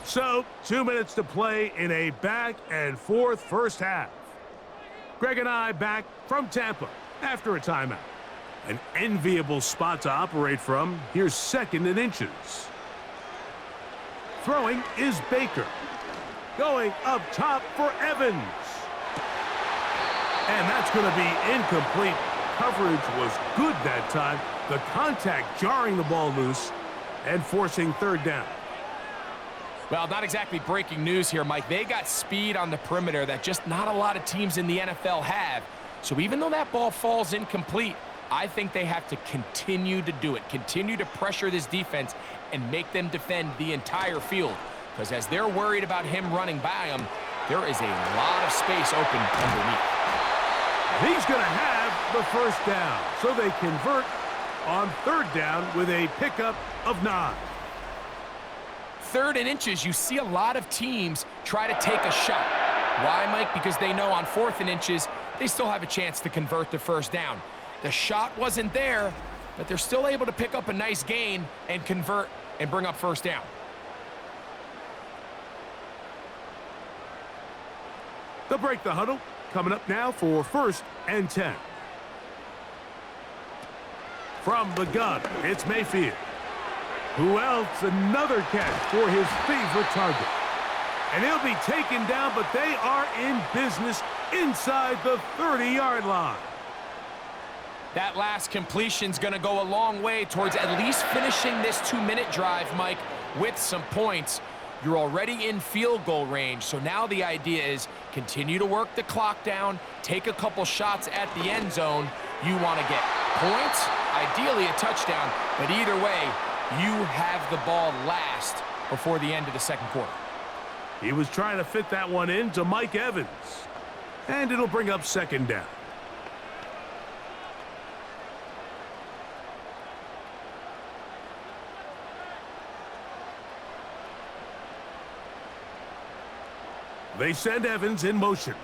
So, 2 minutes to play in a back-and-forth first half. Greg and I back from Tampa after a timeout. An enviable spot to operate from. Here's 2nd and inches. Throwing is Baker. Going up top for Evans. And that's going to be incomplete. Coverage was good that time. The contact jarring the ball loose and forcing 3rd down. Well, not exactly breaking news here, Mike. They got speed on the perimeter that just not a lot of teams in the NFL have. So even though that ball falls incomplete, I think they have to continue to do it, continue to pressure this defense and make them defend the entire field. Because as they're worried about him running by them, there is a lot of space open underneath. He's going to have the first down. So they convert on 3rd down with a pickup of 9. 3rd and inches, you see a lot of teams try to take a shot. Why, Mike? Because they know on 4th and inches, they still have a chance to convert the first down. The shot wasn't there, but they're still able to pick up a nice gain and convert and bring up first down. They'll break the huddle. Coming up now for 1st and 10. From the gun, it's Mayfield. Who else? Another catch for his favorite target. And he'll be taken down, but they are in business inside the 30-yard line. That last completion's going to go a long way towards at least finishing this 2-minute drive, Mike, with some points. You're already in field goal range, so now the idea is continue to work the clock down, take a couple shots at the end zone. You want to get points, ideally a touchdown, but either way, you have the ball last before the end of the second quarter. He was trying to fit that one in to Mike Evans, and it'll bring up 2nd down. They send Evans in motion.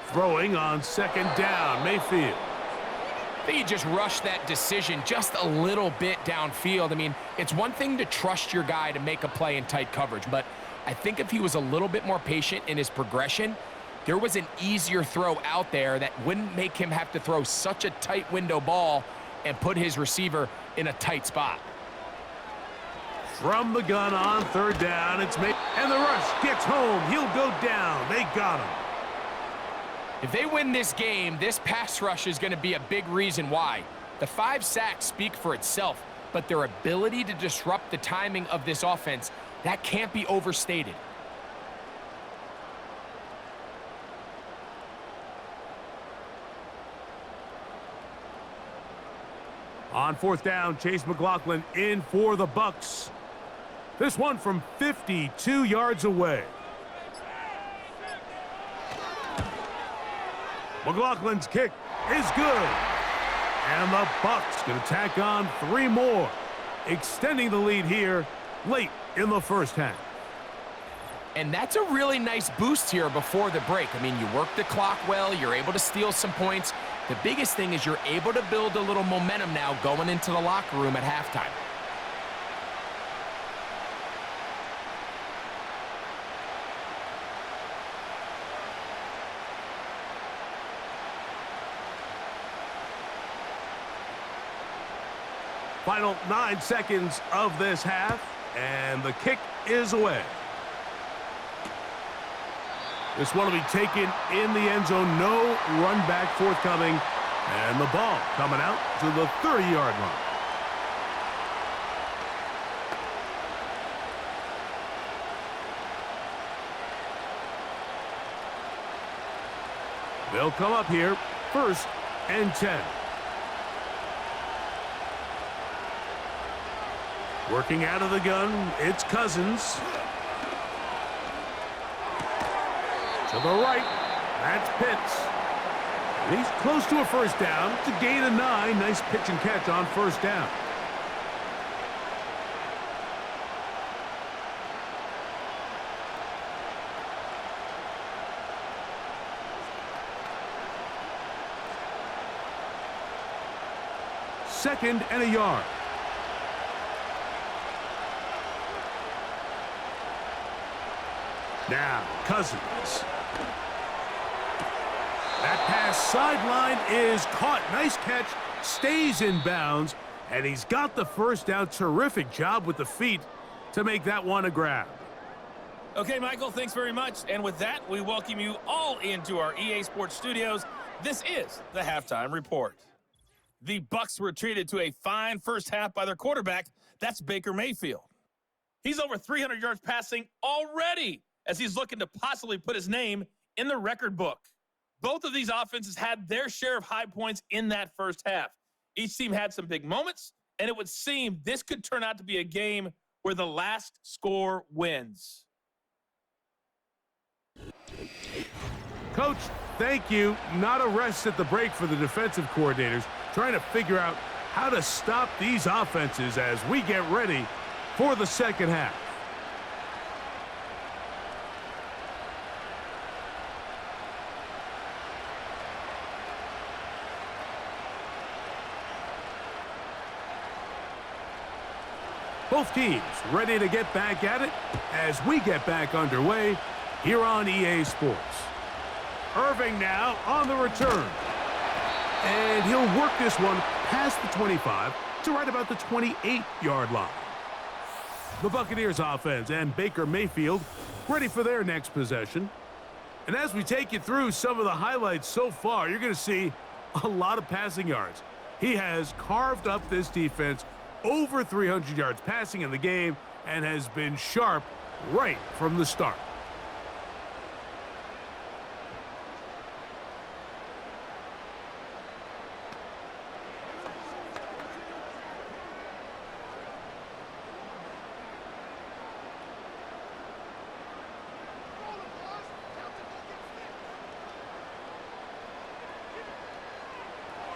Throwing on 2nd down, Mayfield. I think he just rushed that decision just a little bit downfield. I mean, it's one thing to trust your guy to make a play in tight coverage, but I think if he was a little bit more patient in his progression, there was an easier throw out there that wouldn't make him have to throw such a tight window ball and put his receiver in a tight spot. From the gun on 3rd down, it's Mayfield. And the rush gets home. He'll go down. They got him. If they win this game, this pass rush is going to be a big reason why. The 5 sacks speak for itself, but their ability to disrupt the timing of this offense, that can't be overstated. On 4th down, Chase McLaughlin in for the Bucs. This one from 52 yards away. McLaughlin's kick is good. And the Bucs going to tack on 3 more, extending the lead here late in the first half. And that's a really nice boost here before the break. I mean, you work the clock well, you're able to steal some points. The biggest thing is you're able to build a little momentum now going into the locker room at halftime. Final 9 seconds of this half, and the kick is away. This one will be taken in the end zone. No run back forthcoming, and the ball coming out to the 30-yard line. They'll come up here, 1st and 10. Working out of the gun, it's Cousins. To the right, that's Pitts. And he's close to a 1st down. It's a gain of 9. Nice pitch and catch on 1st down. Second and a yard. Now, Cousins. That pass sideline is caught. Nice catch. Stays in bounds. And he's got the 1st down. Terrific job with the feet to make that one a grab. Okay, Michael, thanks very much. And with that, we welcome you all into our EA Sports studios. This is the Halftime Report. The Bucs were treated to a fine first half by their quarterback. That's Baker Mayfield. He's over 300 yards passing already, as he's looking to possibly put his name in the record book. Both of these offenses had their share of high points in that first half. Each team had some big moments, and it would seem this could turn out to be a game where the last score wins. Coach, thank you. Not a rest at the break for the defensive coordinators, trying to figure out how to stop these offenses as we get ready for the second half. Both teams ready to get back at it as we get back underway here on EA Sports. Irving now on the return. And he'll work this one past the 25 to right about the 28-yard line. The Buccaneers offense and Baker Mayfield ready for their next possession. And as we take you through some of the highlights so far, you're going to see a lot of passing yards. He has carved up this defense over 300 yards passing in the game and has been sharp right from the start.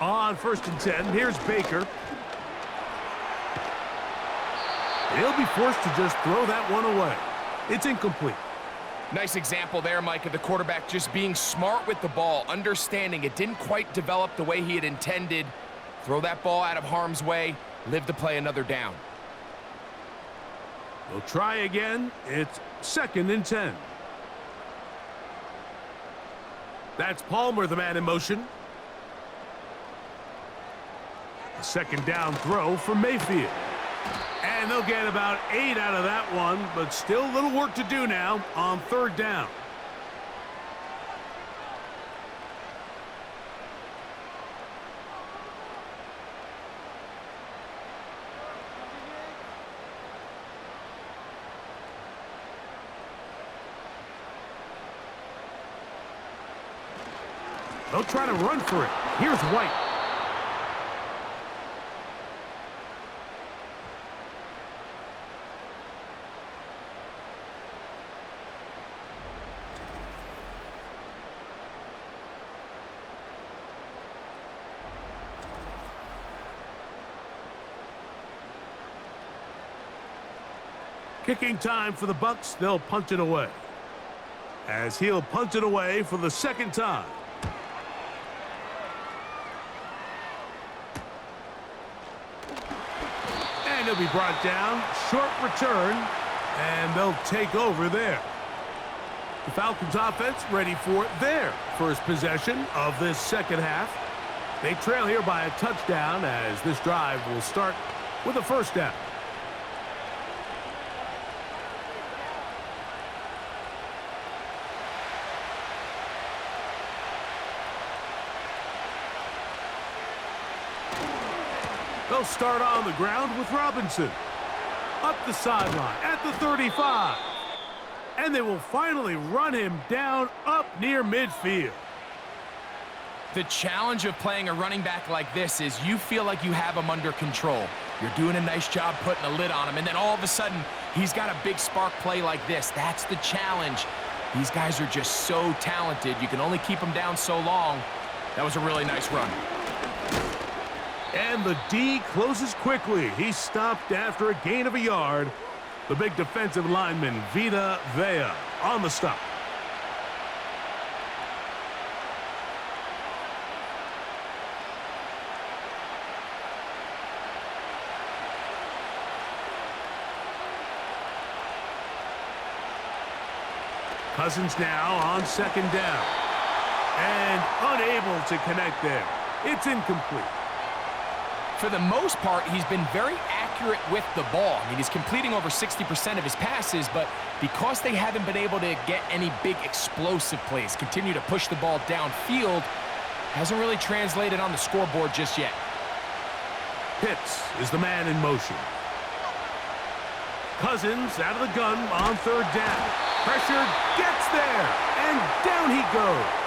On 1st and 10, here's Baker. He'll be forced to just throw that one away. It's incomplete. Nice example there, Mike, of the quarterback just being smart with the ball, understanding it didn't quite develop the way he had intended. Throw that ball out of harm's way, live to play another down. We'll try again. It's 2nd and 10. That's Palmer, the man in motion. A 2nd down throw for Mayfield. And they'll get about 8 out of that one, but still a little work to do now on 3rd down. They'll try to run for it. Here's White. Kicking time for the Bucs. They'll punt it away. As he'll punt it away for the 2nd time. And he'll be brought down. Short return. And they'll take over there. The Falcons offense ready for their first possession of this 2nd half. They trail here by a touchdown as this drive will start with a 1st down. They'll start on the ground with Robinson. Up the sideline at the 35. And they will finally run him down up near midfield. The challenge of playing a running back like this is you feel like you have him under control. You're doing a nice job putting a lid on him, and then all of a sudden, he's got a big spark play like this. That's the challenge. These guys are just so talented. You can only keep them down so long. That was a really nice run. And the D closes quickly. He's stopped after a gain of a yard. The big defensive lineman, VIVO, on the stop. Cousins now on 2nd down. And unable to connect there. It's incomplete. For the most part, he's been very accurate with the ball. I mean, he's completing over 60% of his passes, but because they haven't been able to get any big explosive plays, continue to push the ball downfield, hasn't really translated on the scoreboard just yet. Pitts is the man in motion. Cousins out of the gun on 3rd down. Pressure gets there, and down he goes.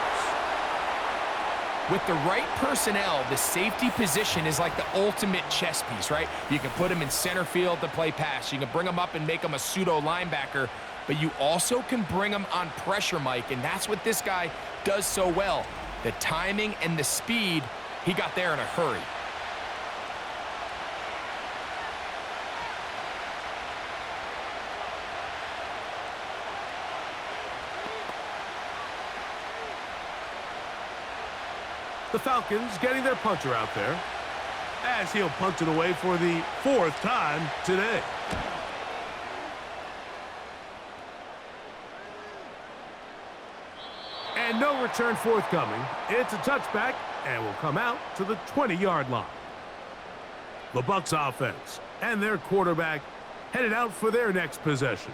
With the right personnel, the safety position is like the ultimate chess piece, right? You can put him in center field to play pass. You can bring him up and make him a pseudo linebacker, but you also can bring him on pressure, Mike, and that's what this guy does so well. The timing and the speed, he got there in a hurry. The Falcons getting their punter out there. as he'll punt it away for the 4th time today. And no return forthcoming. It's a touchback and will come out to the 20-yard line. The Bucs offense and their quarterback headed out for their next possession.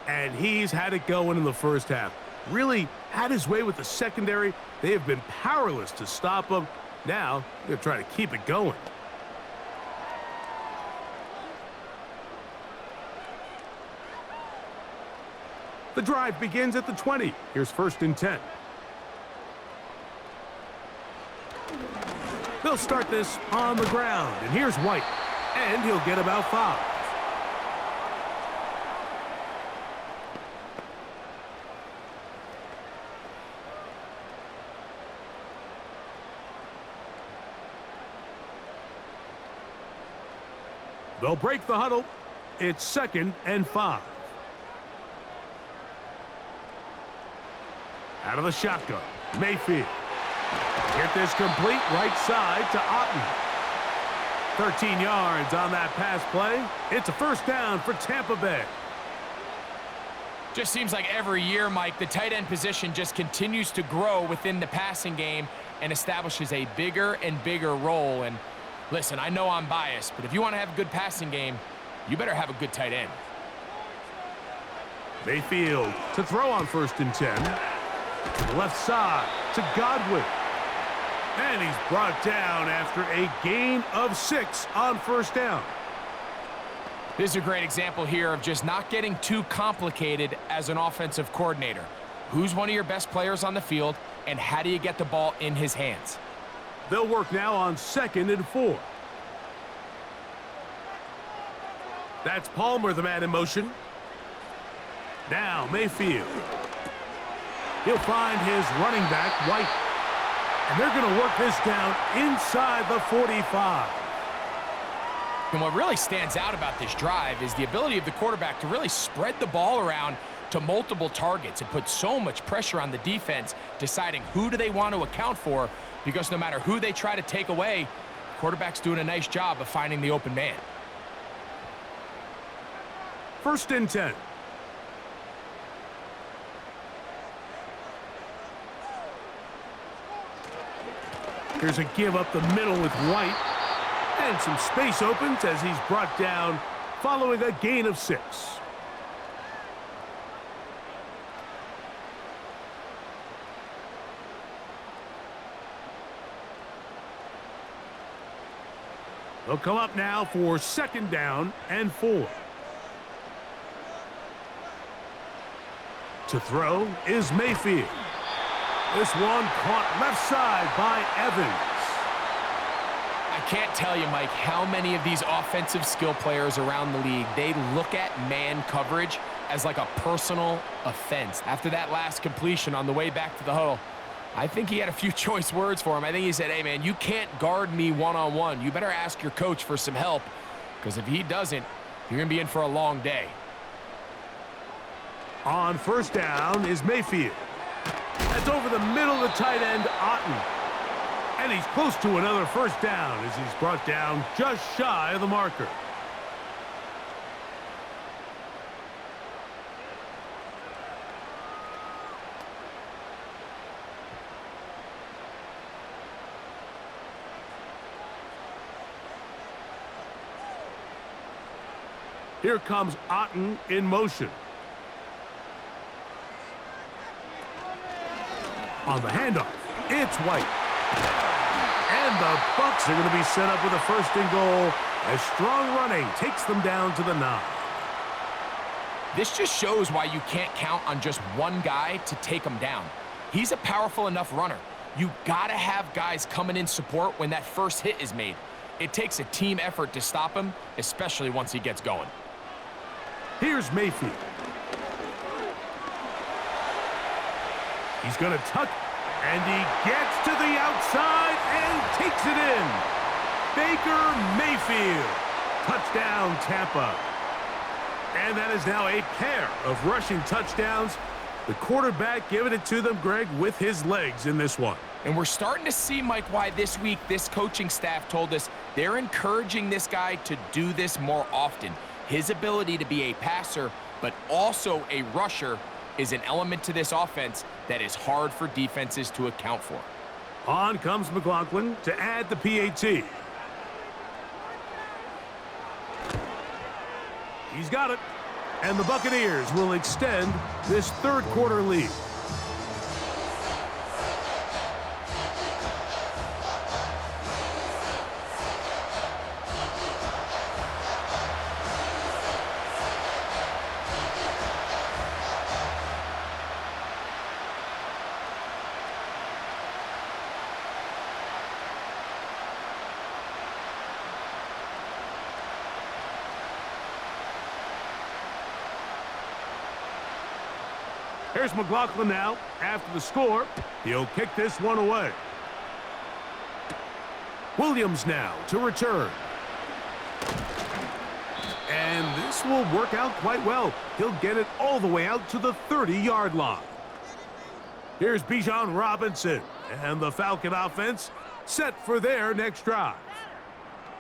And he's had it going in the first half. Really had his way with the secondary. They have been powerless to stop him. Now they're trying to keep it going. The drive begins at the 20. Here's 1st and 10. They'll start this on the ground. And here's White. And he'll get about 5. They'll break the huddle. It's 2nd and 5. Out of the shotgun, Mayfield. Get this complete right side to Otten. 13 yards on that pass play. It's a 1st down for Tampa Bay. Just seems like every year, Mike, the tight end position just continues to grow within the passing game and establishes a bigger and bigger role. And listen, I know I'm biased, but if you want to have a good passing game, you better have a good tight end. Mayfield to throw on 1st and 10. To the left side to Godwin. And he's brought down after a gain of 6 on 1st down. This is a great example here of just not getting too complicated as an offensive coordinator. Who's one of your best players on the field, and how do you get the ball in his hands? They'll work now on 2nd and 4. That's Palmer, the man in motion. Now Mayfield. He'll find his running back, White. And they're going to work this down inside the 45. And what really stands out about this drive is the ability of the quarterback to really spread the ball around to multiple targets and put so much pressure on the defense, deciding who do they want to account for, because no matter who they try to take away, the quarterback's doing a nice job of finding the open man. 1st and 10. Here's a give up the middle with White. And some space opens as he's brought down following a gain of 6. They'll come up now for 2nd down and 4. To throw is Mayfield. This one caught left side by Evans. I can't tell you, Mike, how many of these offensive skill players around the league, they look at man coverage as like a personal offense. After that last completion on the way back to the huddle, I think he had a few choice words for him. I think he said, hey, man, you can't guard me one-on-one. You better ask your coach for some help, because if he doesn't, you're going to be in for a long day. On 1st down is Mayfield. That's over the middle of the tight end, Otten. And he's close to another 1st down as he's brought down just shy of the marker. Here comes Otten in motion. On the handoff, it's White. And the Bucs are going to be set up with a 1st and goal as strong running takes them down to the 9. This just shows why you can't count on just one guy to take him down. He's a powerful enough runner. You got to have guys coming in support when that first hit is made. It takes a team effort to stop him, especially once he gets going. Here's Mayfield. He's going to tuck, and he gets to the outside and takes it in. Baker Mayfield. Touchdown, Tampa. And that is now a pair of rushing touchdowns. The quarterback giving it to them, Greg, with his legs in this one. And we're starting to see, Mike, why this week this coaching staff told us they're encouraging this guy to do this more often. His ability to be a passer, but also a rusher, is an element to this offense that is hard for defenses to account for. On comes McLaughlin to add the PAT. He's got it. And the Buccaneers will extend this third quarter lead. Here's McLaughlin now. After the score, he'll kick this one away. Williams now to return. And this will work out quite well. He'll get it all the way out to the 30-yard line. Here's Bijan Robinson, and the Falcon offense set for their next drive.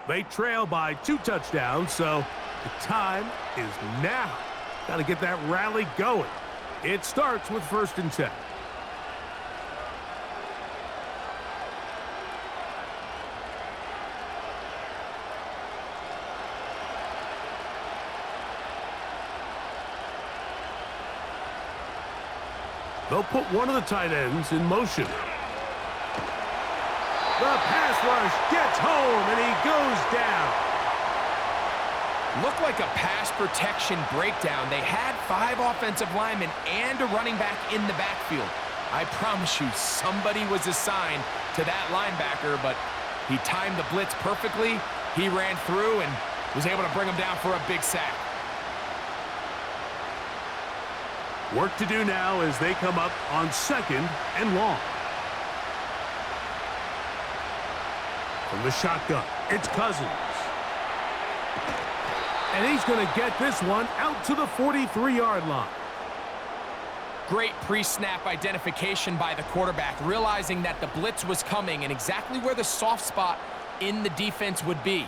They trail by 2 touchdowns, so the time is now. Got to get that rally going. It starts with 1st and 10. They'll put one of the tight ends in motion. The pass rush gets home, and he goes down. Looked like a pass protection breakdown. They had 5 offensive linemen and a running back in the backfield. I promise you, somebody was assigned to that linebacker, but he timed the blitz perfectly. He ran through and was able to bring him down for a big sack. Work to do now as they come up on 2nd and long. From the shotgun, it's Cousins. And he's going to get this one out to the 43-yard line. Great pre-snap identification by the quarterback, realizing that the blitz was coming and exactly where the soft spot in the defense would be.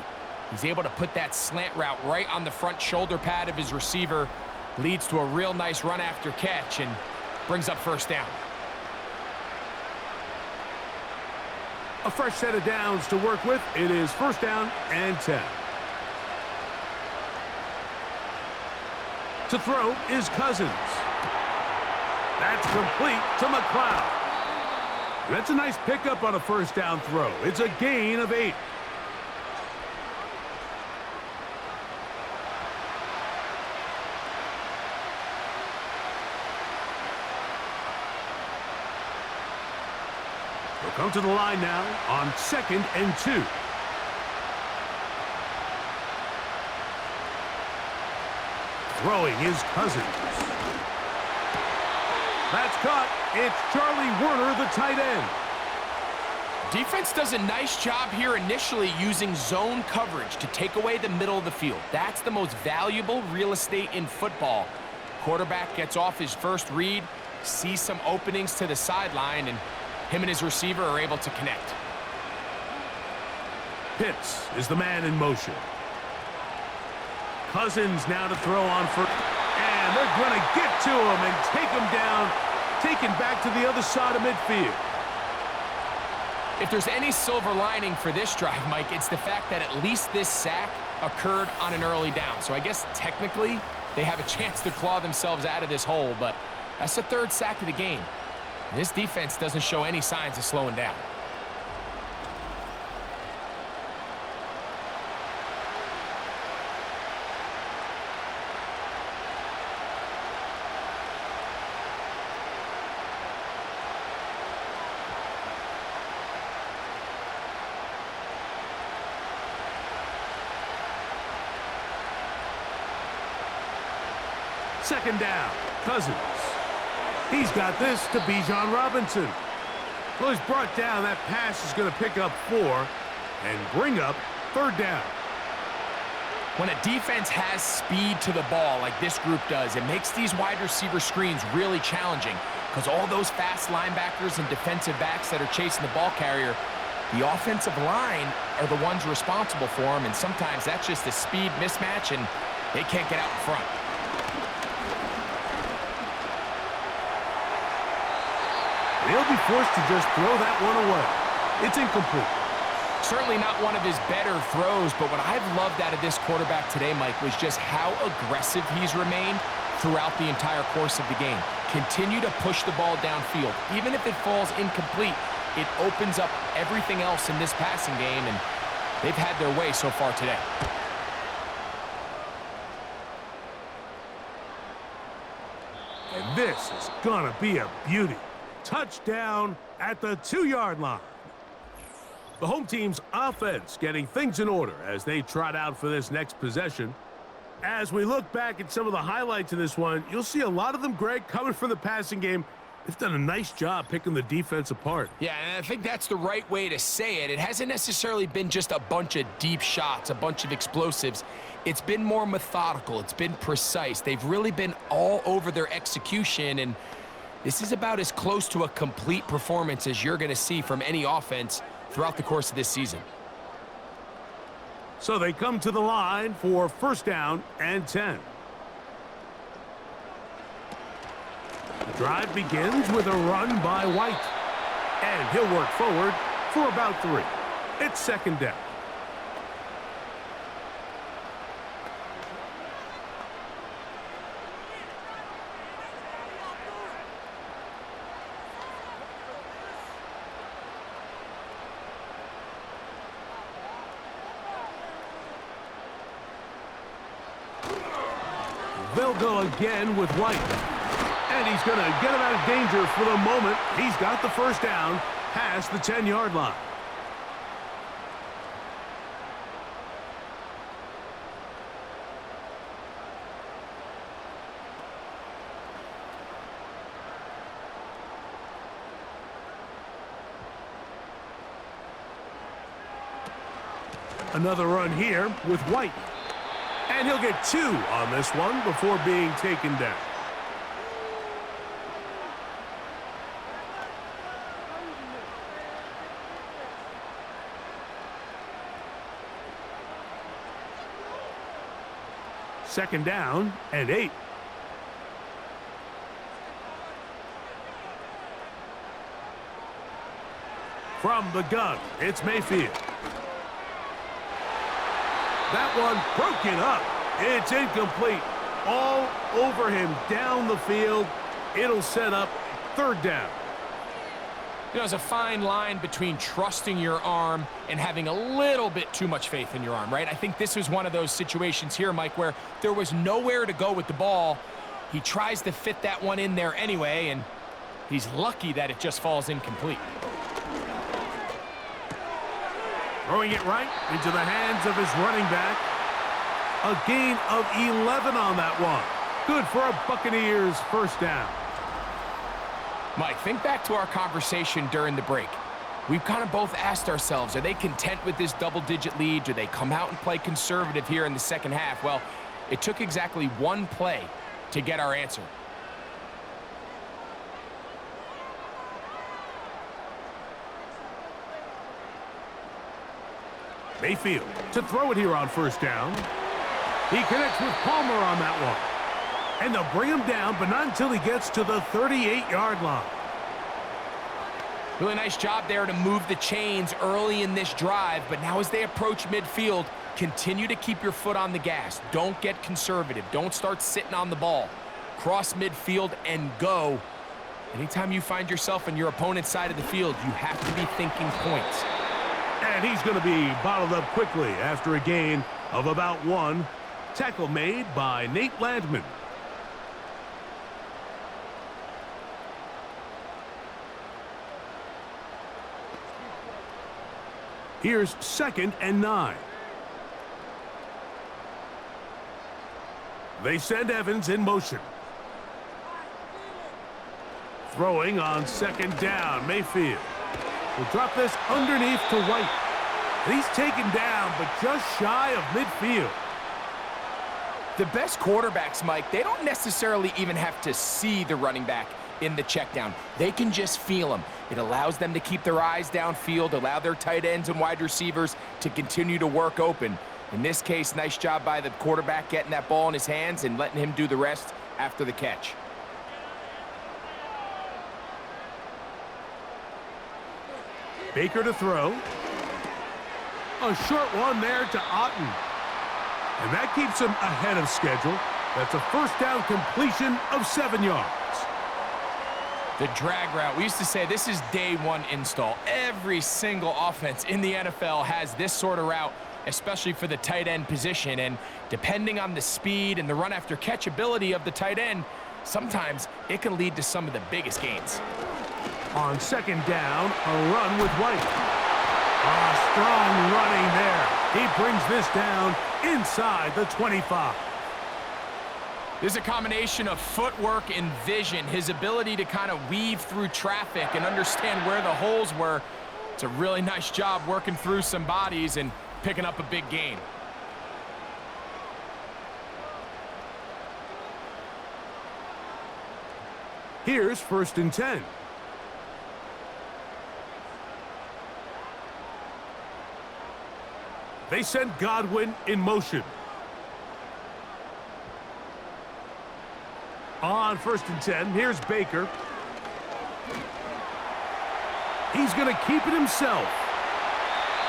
He's able to put that slant route right on the front shoulder pad of his receiver. Leads to a real nice run after catch and brings up 1st down. A fresh set of downs to work with. It is 1st down and 10. To throw is Cousins. That's complete to McLeod. That's a nice pickup on a 1st down throw. It's a gain of 8. They'll come to the line now on 2nd and 2. Throwing is Cousins. That's caught. It's Charlie Werner, the tight end. Defense does a nice job here initially using zone coverage to take away the middle of the field. That's the most valuable real estate in football. Quarterback gets off his first read, sees some openings to the sideline, and him and his receiver are able to connect. Pitts is the man in motion. Cousins now to throw on for, and they're going to get to him and take him down, taken back to the other side of midfield. If there's any silver lining for this drive, Mike, it's the fact that at least this sack occurred on an early down. So I guess technically they have a chance to claw themselves out of this hole, but that's the 3rd sack of the game. This defense doesn't show any signs of slowing down. Second down, Cousins. He's got this to Bijan Robinson. Well, he's brought down. That pass is going to pick up 4 and bring up 3rd down. When a defense has speed to the ball like this group does, it makes these wide receiver screens really challenging because all those fast linebackers and defensive backs that are chasing the ball carrier, the offensive line are the ones responsible for them, and sometimes that's just a speed mismatch, and they can't get out in front. They'll be forced to just throw that one away. It's incomplete. Certainly not one of his better throws, but what I've loved out of this quarterback today, Mike, was just how aggressive he's remained throughout the entire course of the game. Continue to push the ball downfield. Even if it falls incomplete, it opens up everything else in this passing game, and they've had their way so far today. And this is gonna be a beauty. Touchdown at the 2-yard line. The home team's offense getting things in order as they trot out for this next possession. As we look back at some of the highlights of this one, you'll see a lot of them, Greg, coming from the passing game. They've done a nice job picking the defense apart. Yeah, and I think that's the right way to say it. It hasn't necessarily been just a bunch of deep shots, a bunch of explosives. It's been more methodical. It's been precise. They've really been all over their execution, and this is about as close to a complete performance as you're going to see from any offense throughout the course of this season. So they come to the line for 1st down and 10. The drive begins with a run by White. And he'll work forward for about 3. It's 2nd down. They'll go again with White. And he's going to get him out of danger for the moment. He's got the 1st down past the 10-yard line. Another run here with White. And he'll get 2 on this one before being taken down. Second down and 8. From the gun, it's Mayfield. That one broken up. It's incomplete. All over him down the field. It'll set up 3rd down. You know, there's a fine line between trusting your arm and having a little bit too much faith in your arm, right? I think this was one of those situations here, Mike, where there was nowhere to go with the ball. He tries to fit that one in there anyway, and he's lucky that it just falls incomplete. Throwing it right into the hands of his running back. A gain of 11 on that one. Good for a Buccaneers 1st down. Mike, think back to our conversation during the break. We've kind of both asked ourselves, are they content with this double-digit lead? Do they come out and play conservative here in the 2nd half? Well, it took exactly 1 play to get our answer. Mayfield to throw it here on 1st down. He connects with Palmer on that one. And they'll bring him down, but not until he gets to the 38-yard line. Really nice job there to move the chains early in this drive, but now as they approach midfield, continue to keep your foot on the gas. Don't get conservative. Don't start sitting on the ball. Cross midfield and go. Anytime you find yourself on your opponent's side of the field, you have to be thinking points. And he's going to be bottled up quickly after a gain of about 1. Tackle made by Nate Landman. Here's 2nd and 9. They send Evans in motion. Throwing on 2nd down, Mayfield will drop this underneath to White. And he's taken down, but just shy of midfield. The best quarterbacks, Mike, they don't necessarily even have to see the running back in the check down. They can just feel him. It allows them to keep their eyes downfield, allow their tight ends and wide receivers to continue to work open. In this case, nice job by the quarterback getting that ball in his hands and letting him do the rest after the catch. Baker to throw. A short one there to Otten. And that keeps him ahead of schedule. That's a first down completion of 7 yards. The drag route. We used to say this is day one install. Every single offense in the NFL has this sort of route, especially for the tight end position. And depending on the speed and the run after catch ability of the tight end, sometimes it can lead to some of the biggest gains. On second down, a run with White. Strong running there. He brings this down inside the 25. This is a combination of footwork and vision, his ability to kind of weave through traffic and understand where the holes were. It's a really nice job working through some bodies and picking up a big gain. Here's 1st and 10. They send Godwin in motion. On 1st and 10, here's Baker. He's going to keep it himself.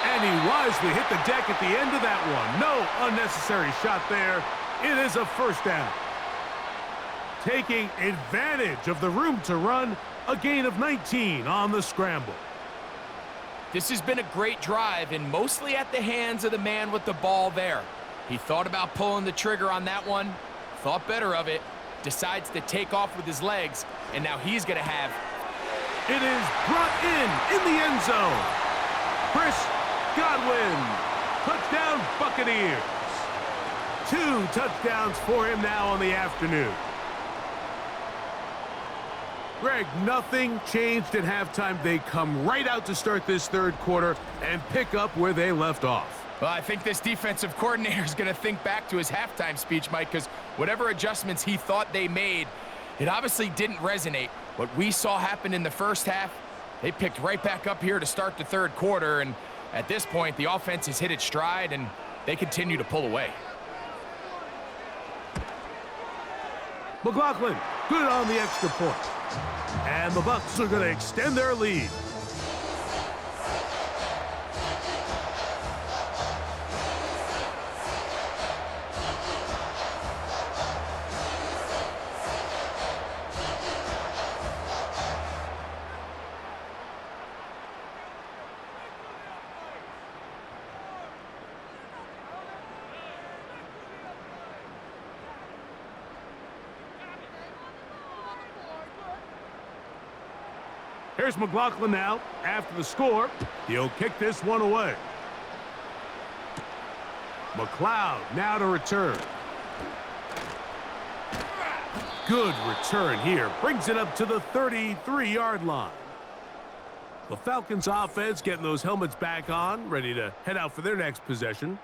And he wisely hit the deck at the end of that one. No unnecessary shot there. It is a first down. Taking advantage of the room to run, a gain of 19 on the scramble. This has been a great drive, and mostly at the hands of the man with the ball there. He thought about pulling the trigger on that one, thought better of it, decides to take off with his legs, and now he's going to have... It is brought in the end zone. Chris Godwin, touchdown Buccaneers. 2 touchdowns for him now on the afternoon. Greg, nothing changed at halftime. They come right out to start this third quarter and pick up where they left off. Well, I think this defensive coordinator is going to think back to his halftime speech, Mike, because whatever adjustments he thought they made, it obviously didn't resonate. What we saw happen in the first half, they picked right back up here to start the third quarter, and at this point, the offense has hit its stride, and they continue to pull away. McLaughlin, good on the extra point. And the Bucs are going to extend their lead. Here's McLaughlin now. After the score, he'll kick this one away. McLeod now to return. Good return here. Brings it up to the 33-yard line. The Falcons offense getting those helmets back on, ready to head out for their next possession.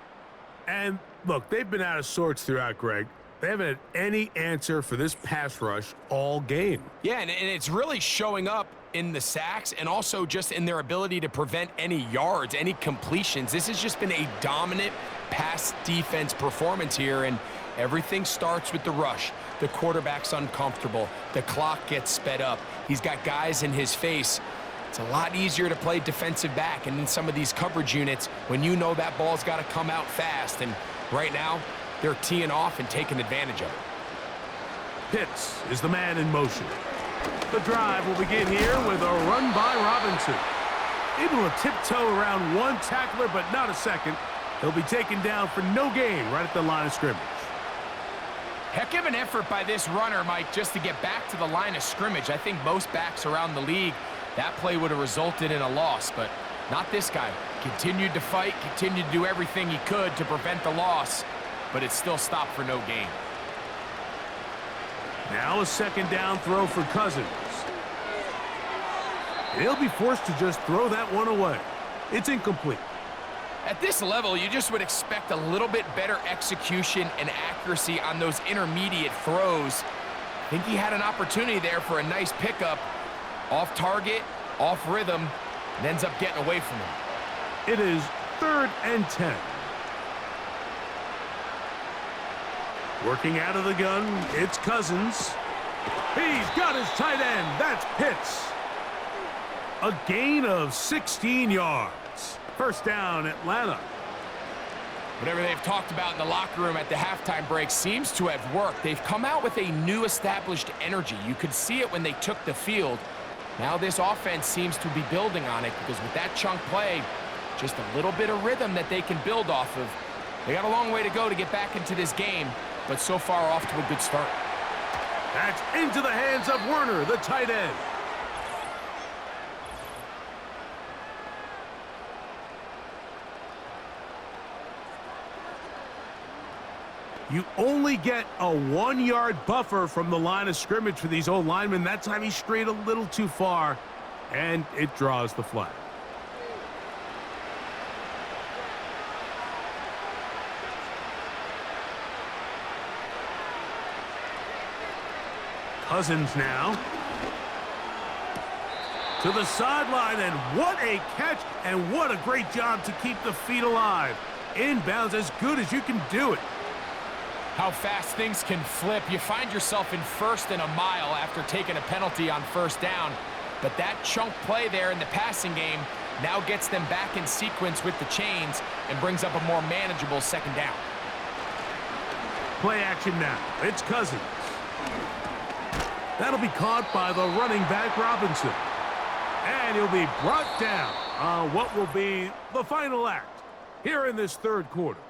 And look, they've been out of sorts throughout, Greg. They haven't had any answer for this pass rush all game. Yeah, and it's really showing up in the sacks and also just in their ability to prevent any yards, any completions. This has just been a dominant pass defense performance here, and everything starts with the rush. The quarterback's uncomfortable. The clock gets sped up. He's got guys in his face. It's a lot easier to play defensive back, and in some of these coverage units, when you know that ball's got to come out fast, and right now, they're teeing off and taking advantage of it. Pitts is the man in motion. The drive will begin here with a run by Robinson. Able to tiptoe around one tackler, but not a second. He'll be taken down for no gain right at the line of scrimmage. Heck of an effort by this runner, Mike, just to get back to the line of scrimmage. I think most backs around the league, that play would have resulted in a loss, but not this guy. Continued to fight, continued to do everything he could to prevent the loss, but it still stopped for no gain. Now a second down throw for Cousins. He'll be forced to just throw that one away. It's incomplete. At this level, you just would expect a little bit better execution and accuracy on those intermediate throws. I think he had an opportunity there for a nice pickup. Off target, off rhythm, and ends up getting away from him. It is 3rd and 10. Working out of the gun, it's Cousins. He's got his tight end. That's Pitts. A gain of 16 yards. First down, Atlanta. Whatever they've talked about in the locker room at the halftime break seems to have worked. They've come out with a new established energy. You could see it when they took the field. Now this offense seems to be building on it because with that chunk play, just a little bit of rhythm that they can build off of. They got a long way to go to get back into this game, but so far off to a good start. That's into the hands of Werner, the tight end. You only get a 1-yard buffer from the line of scrimmage for these old linemen. That time he strayed a little too far, and it draws the flag. Cousins now to the sideline, and what a catch, and what a great job to keep the feet alive. Inbounds as good as you can do it. How fast things can flip. You find yourself in 1st and a mile after taking a penalty on 1st down. But that chunk play there in the passing game now gets them back in sequence with the chains and brings up a more manageable 2nd down. Play action now. It's Cousins. That'll be caught by the running back, Robinson. And he'll be brought down on what will be the final act here in this 3rd quarter.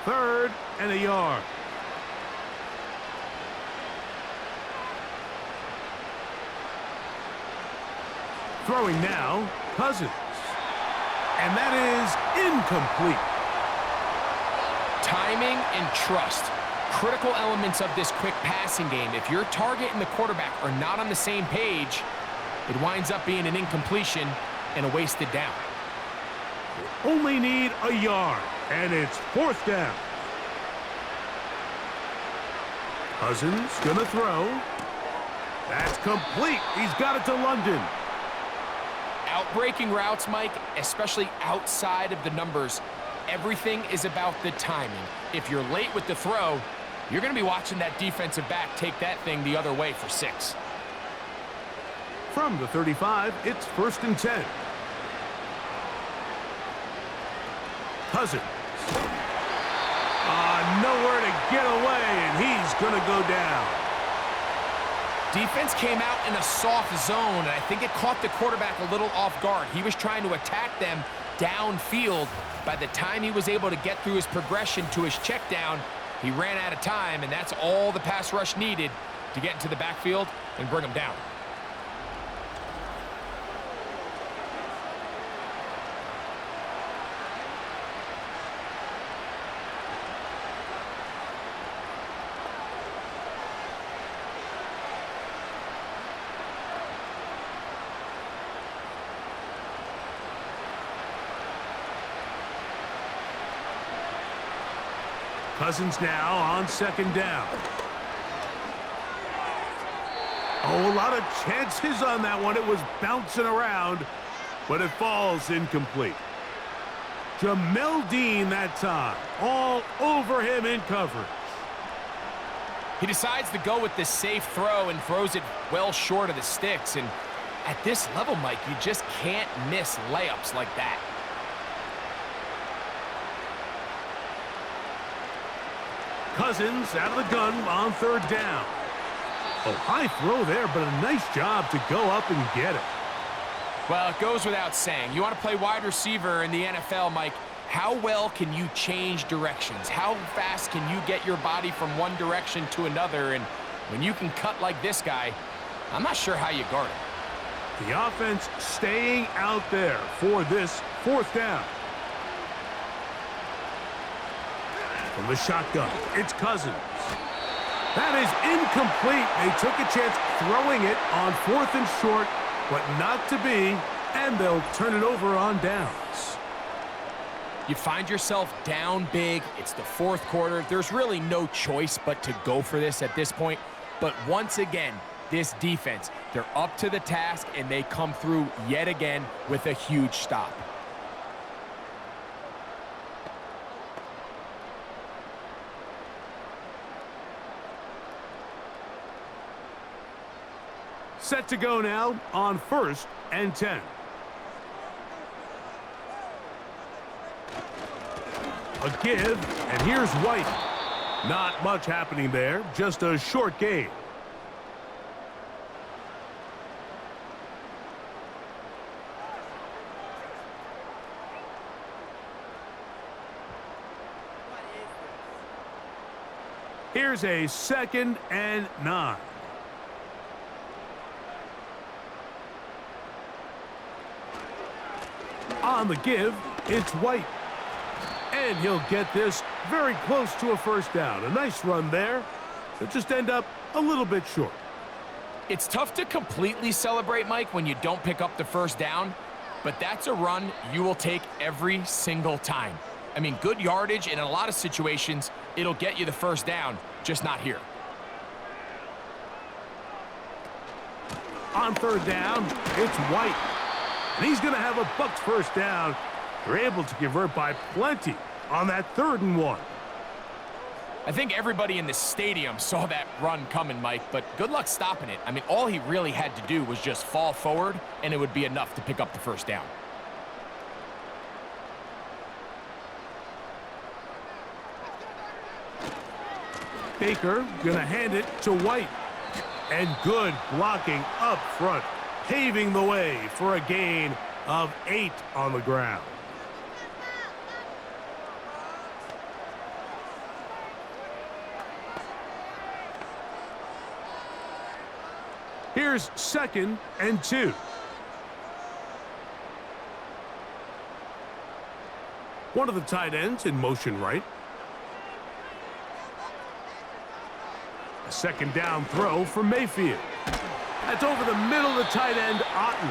Third and a yard. Throwing now, Cousins. And that is incomplete. Timing and trust. Critical elements of this quick passing game. If your target and the quarterback are not on the same page, it winds up being an incompletion and a wasted down. Only need a yard, and it's 4th down. Cousins gonna throw. That's complete. He's got it to London. Outbreaking routes, Mike, especially outside of the numbers, everything is about the timing. If you're late with the throw, you're going to be watching that defensive back take that thing the other way for 6. From the 35, it's 1st and 10. Cousins. Nowhere to get away, and he's going to go down. Defense came out in a soft zone, and I think it caught the quarterback a little off guard. He was trying to attack them downfield. By the time he was able to get through his progression to his check down, he ran out of time, and that's all the pass rush needed to get into the backfield and bring him down. Cousins now on 2nd down. Oh, a lot of chances on that one. It was bouncing around, but it falls incomplete. Jamel Dean that time, all over him in coverage. He decides to go with the safe throw and throws it well short of the sticks. And at this level, Mike, you just can't miss layups like that. Cousins out of the gun on 3rd down. Oh, high throw there, but a nice job to go up and get it. Well, it goes without saying. You want to play wide receiver in the NFL, Mike, how well can you change directions? How fast can you get your body from one direction to another? And when you can cut like this guy, I'm not sure how you guard it. The offense staying out there for this fourth down. From the shotgun, it's Cousins. That is incomplete. They took a chance throwing it on 4th and short, but not to be, and they'll turn it over on downs. You find yourself down big. It's the 4th quarter. There's really no choice but to go for this at this point. But once again, this defense, they're up to the task, and they come through yet again with a huge stop. Set to go now on 1st and 10. A give, and here's White. Not much happening there, just a short gain. Here's a 2nd and 9. On the give, it's White. And he'll get this very close to a first down. A nice run there. They'll just end up a little bit short. It's tough to completely celebrate, Mike, when you don't pick up the first down, but that's a run you will take every single time. I mean, good yardage, and in a lot of situations, it'll get you the first down, just not here. On 3rd down, it's White. And he's going to have a Bucs first down. They're able to convert by plenty on that 3rd and 1. I think everybody in the stadium saw that run coming, Mike, but good luck stopping it. I mean, all he really had to do was just fall forward, and it would be enough to pick up the first down. Baker going to hand it to White. And good blocking up front, paving the way for a gain of 8 on the ground. Here's 2nd and 2. One of the tight ends in motion right. A 2nd down throw for Mayfield. That's over the middle of the tight end, Otten.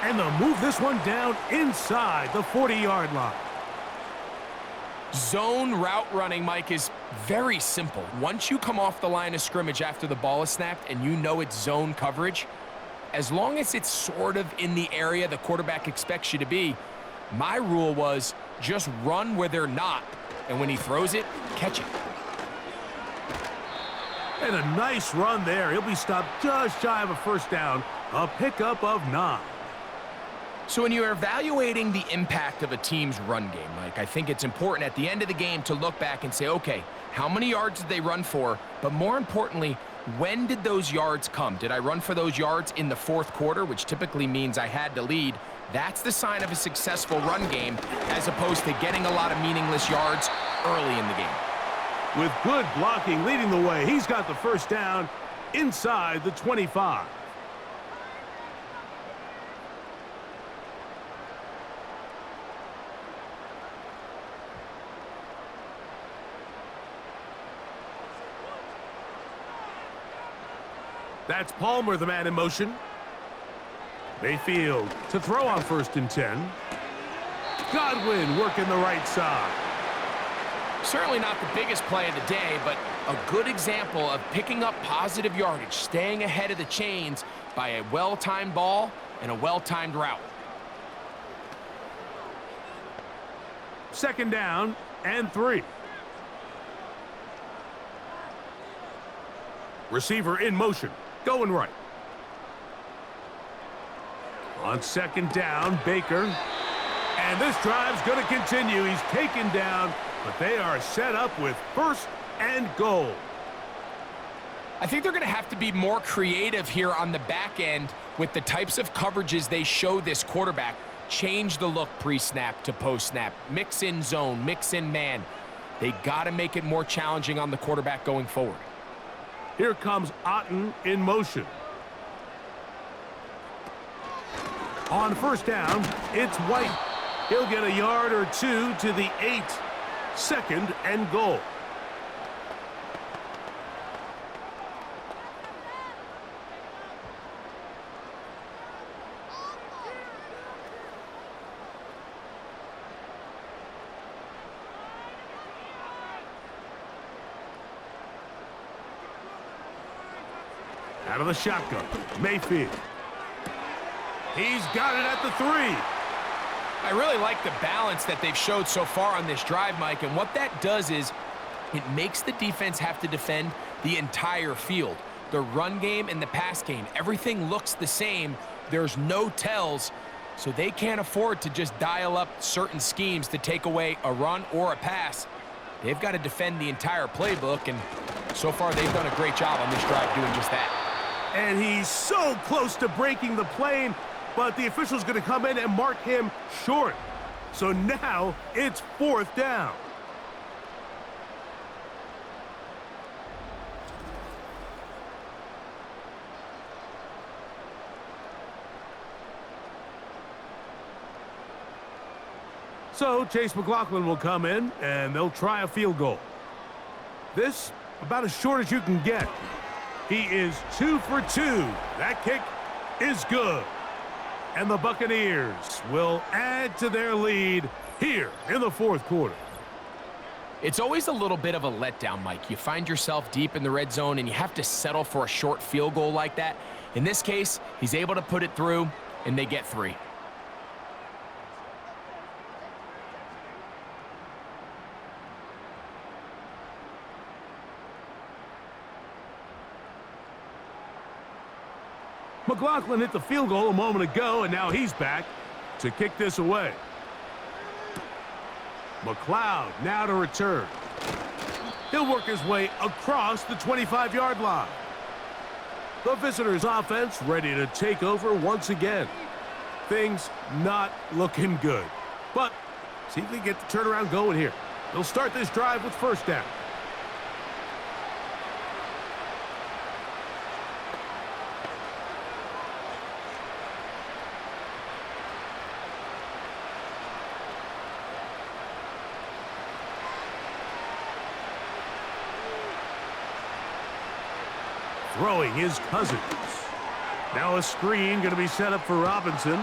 And they'll move this one down inside the 40-yard line. Zone route running, Mike, is very simple. Once you come off the line of scrimmage after the ball is snapped and you know it's zone coverage, as long as it's sort of in the area the quarterback expects you to be, my rule was just run where they're not, and when he throws it, catch it. And a nice run there. He'll be stopped just shy of a first down. A pickup of 9. So when you're evaluating the impact of a team's run game, Mike, I think it's important at the end of the game to look back and say, okay, how many yards did they run for? But more importantly, when did those yards come? Did I run for those yards in the 4th quarter, which typically means I had to lead? That's the sign of a successful run game, as opposed to getting a lot of meaningless yards early in the game. With good blocking leading the way, he's got the first down inside the 25. That's Palmer, the man in motion. Mayfield to throw on 1st and 10. Godwin working the right side. Certainly not the biggest play of the day, but a good example of picking up positive yardage, staying ahead of the chains by a well-timed ball and a well-timed route. 2nd down and 3. Receiver in motion, going right. On 2nd down, Baker. And this drive's going to continue. He's taken down, but they are set up with 1st and goal. I think they're going to have to be more creative here on the back end with the types of coverages they show this quarterback. change the look pre-snap to post-snap. Mix in zone, mix in man. They got to make it more challenging on the quarterback going forward. Here comes Otten in motion. On first down, it's White. He'll get a yard or two to the 8. 2nd and goal. Out of the shotgun, Mayfield. He's got it at the 3. I really like the balance that they've showed so far on this drive, Mike, and what that does is it makes the defense have to defend the entire field. The run game and the pass game, everything looks the same. There's no tells, so they can't afford to just dial up certain schemes to take away a run or a pass. They've got to defend the entire playbook, and so far they've done a great job on this drive doing just that. And he's so close to breaking the plane, but the official's going to come in and mark him short. So now it's 4th down. So Chase McLaughlin will come in, and they'll try a field goal. This, about as short as you can get. He is 2 for 2. That kick is good. And the Buccaneers will add to their lead here in the 4th quarter. It's always a little bit of a letdown, Mike. You find yourself deep in the red zone, and you have to settle for a short field goal like that. In this case, he's able to put it through, and they get 3. McLaughlin hit the field goal a moment ago, and now he's back to kick this away. McLeod now to return. He'll work his way across the 25-yard line. The visitors' offense ready to take over once again. Things not looking good, but see if they get the turnaround going here. They'll start this drive with 1st down. Throwing his Cousins. Now a screen going to be set up for Robinson.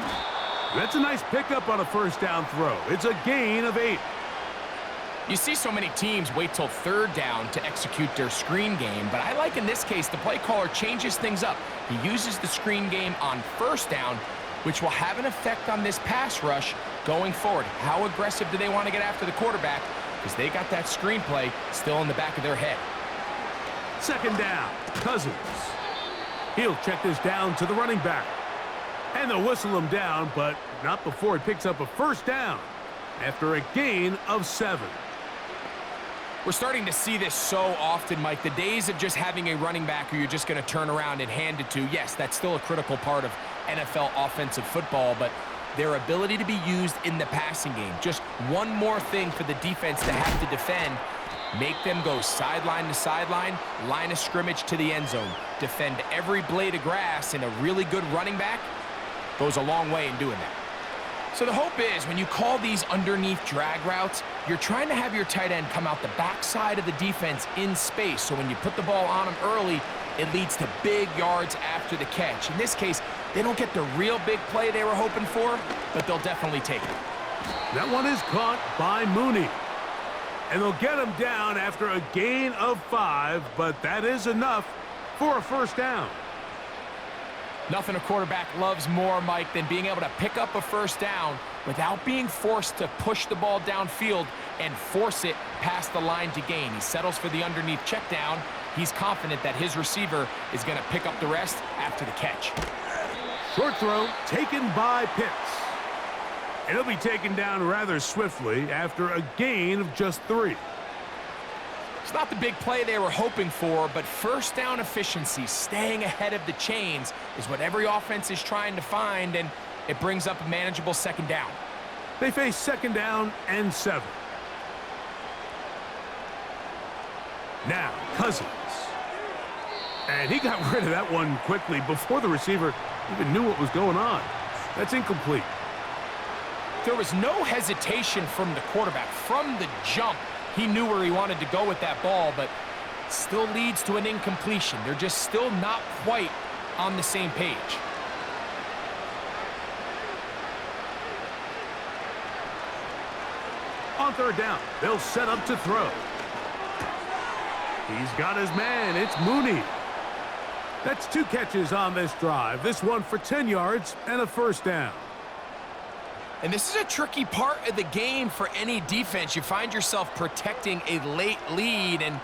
That's a nice pickup on a 1st down throw. It's a gain of 8. You see so many teams wait till 3rd down to execute their screen game, but I like in this case the play caller changes things up. He uses the screen game on 1st down, which will have an effect on this pass rush going forward. How aggressive do they want to get after the quarterback? Because they got that screen play still in the back of their head. 2nd down, Cousins. He'll check this down to the running back. And they'll whistle him down, but not before he picks up a 1st down after a gain of 7. We're starting to see this so often, Mike. The days of just having a running back who you're just going to turn around and hand it to, yes, that's still a critical part of NFL offensive football, but their ability to be used in the passing game. Just one more thing for the defense to have to defend. Make them go sideline to sideline, line of scrimmage to the end zone. Defend every blade of grass, and a really good running back goes a long way in doing that. So the hope is when you call these underneath drag routes, you're trying to have your tight end come out the backside of the defense in space. So when you put the ball on him early, it leads to big yards after the catch. In this case, they don't get the real big play they were hoping for, but they'll definitely take it. That one is caught by Mooney. And they'll get him down after a gain of 5, but that is enough for a 1st down. Nothing a quarterback loves more, Mike, than being able to pick up a 1st down without being forced to push the ball downfield and force it past the line to gain. He settles for the underneath check down. He's confident that his receiver is going to pick up the rest after the catch. Short throw taken by Pitts. And he'll be taken down rather swiftly after a gain of just 3. It's not the big play they were hoping for, but 1st down efficiency, staying ahead of the chains, is what every offense is trying to find, and It brings up a manageable second down. They face second down and 7. Now, Cousins. And he got rid of that one quickly before the receiver even knew what was going on. That's incomplete. There was no hesitation from the quarterback. From the jump, he knew where he wanted to go with that ball, but still leads to an incompletion. They're just still not quite on the same page. On third down, they'll set up to throw. He's got his man. It's Mooney. That's 2 catches on this drive. This one for 10 yards and a first down. And this is a tricky part of the game for any defense. You find yourself protecting a late lead, and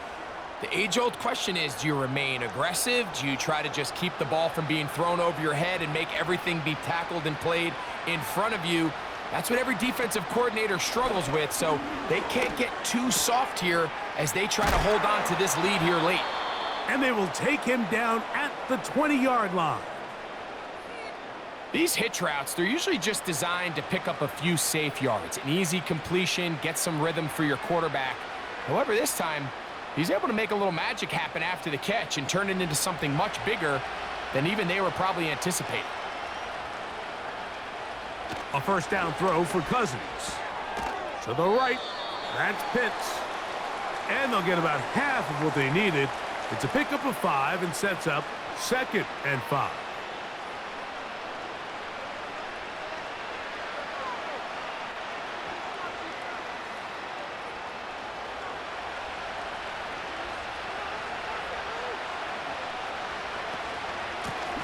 the age-old question is, do you remain aggressive? Do you try to just keep the ball from being thrown over your head and make everything be tackled and played in front of you? That's what every defensive coordinator struggles with, so they can't get too soft here as they try to hold on to this lead here late. And they will take him down at the 20-yard line. These hitch routes, they're usually just designed to pick up a few safe yards. An easy completion, get some rhythm for your quarterback. However, this time, he's able to make a little magic happen after the catch and turn it into something much bigger than even they were probably anticipating. A first down throw for Cousins. To the right, that's Pitts. And they'll get about half of what they needed. It's a pickup of 5 and sets up 2nd and 5.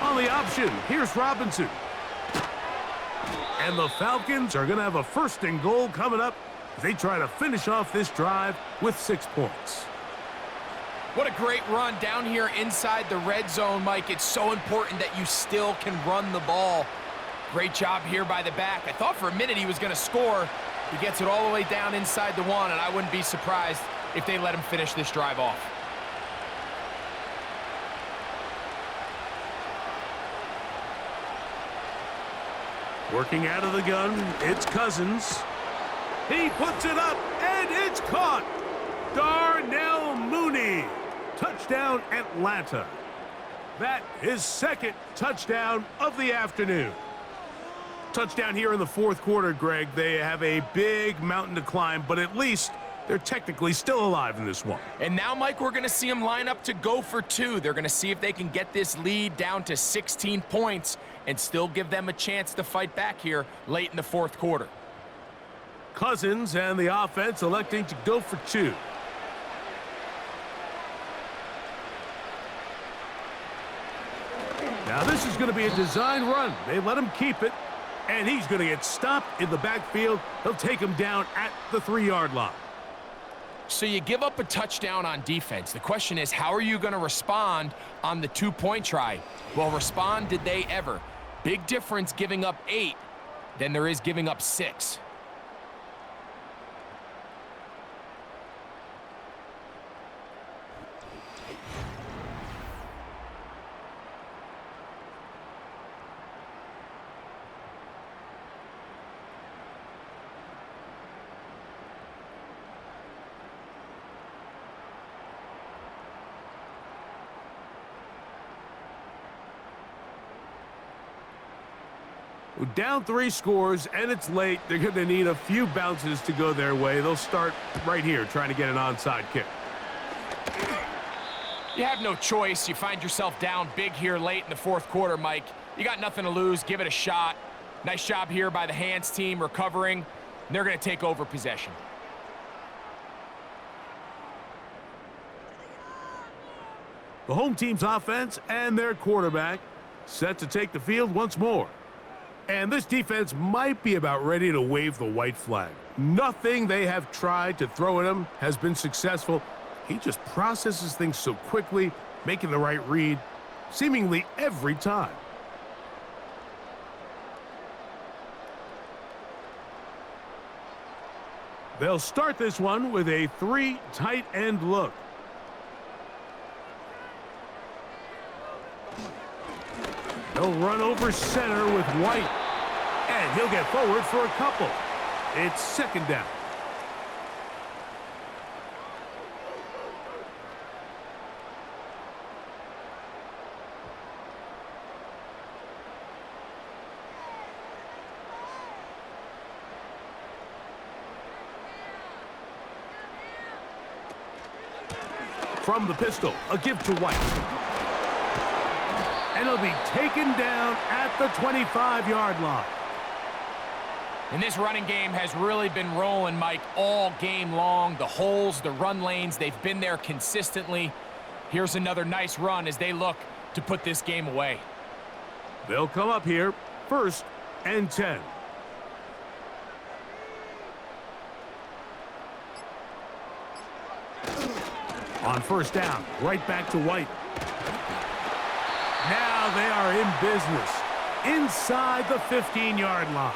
On the option, here's Robinson. And the Falcons are going to have a 1st and goal coming up as they try to finish off this drive with 6 points. What a great run down here inside the red zone, Mike. It's so important that you still can run the ball. Great job here by the back. I thought for a minute he was going to score. He gets it all the way down inside the 1, and I wouldn't be surprised if they let him finish this drive off. Working out of the gun, it's Cousins. He puts it up, and it's caught. Darnell Mooney. Touchdown, Atlanta. That is 2nd touchdown of the afternoon. Touchdown here in the 4th quarter, Greg. They have a big mountain to climb, but at least they're technically still alive in this one. And now, Mike, we're going to see them line up to go for 2. They're going to see if they can get this lead down to 16 points and still give them a chance to fight back here late in the 4th quarter. Cousins and the offense electing to go for 2. Now this is going to be a design run. They let him keep it, and he's going to get stopped in the backfield. They'll take him down at the 3-yard line. So you give up a touchdown on defense. The question is, how are you going to respond on the 2-point try? Well, respond did they ever? Big difference giving up 8 than there is giving up 6. Down 3 scores, and it's late. They're going to need a few bounces to go their way. They'll start right here trying to get an onside kick. You have no choice. You find yourself down big here late in the 4th quarter, Mike. You got nothing to lose. Give it a shot. Nice job here by the hands team recovering. And they're going to take over possession. The home team's offense and their quarterback set to take the field once more. And this defense might be about ready to wave the white flag. Nothing they have tried to throw at him has been successful. He just processes things so quickly, making the right read, seemingly every time. They'll start this one with a 3 tight end look. They'll run over center with White. And he'll get forward for a couple. It's second down. From the pistol, a give to White. And he'll be taken down at the 25-yard line. And this running game has really been rolling, Mike, all game long. The holes, the run lanes, they've been there consistently. Here's another nice run as they look to put this game away. They'll come up here, 1st and 10. On 1st down, right back to White. Now they are in business inside the 15-yard line.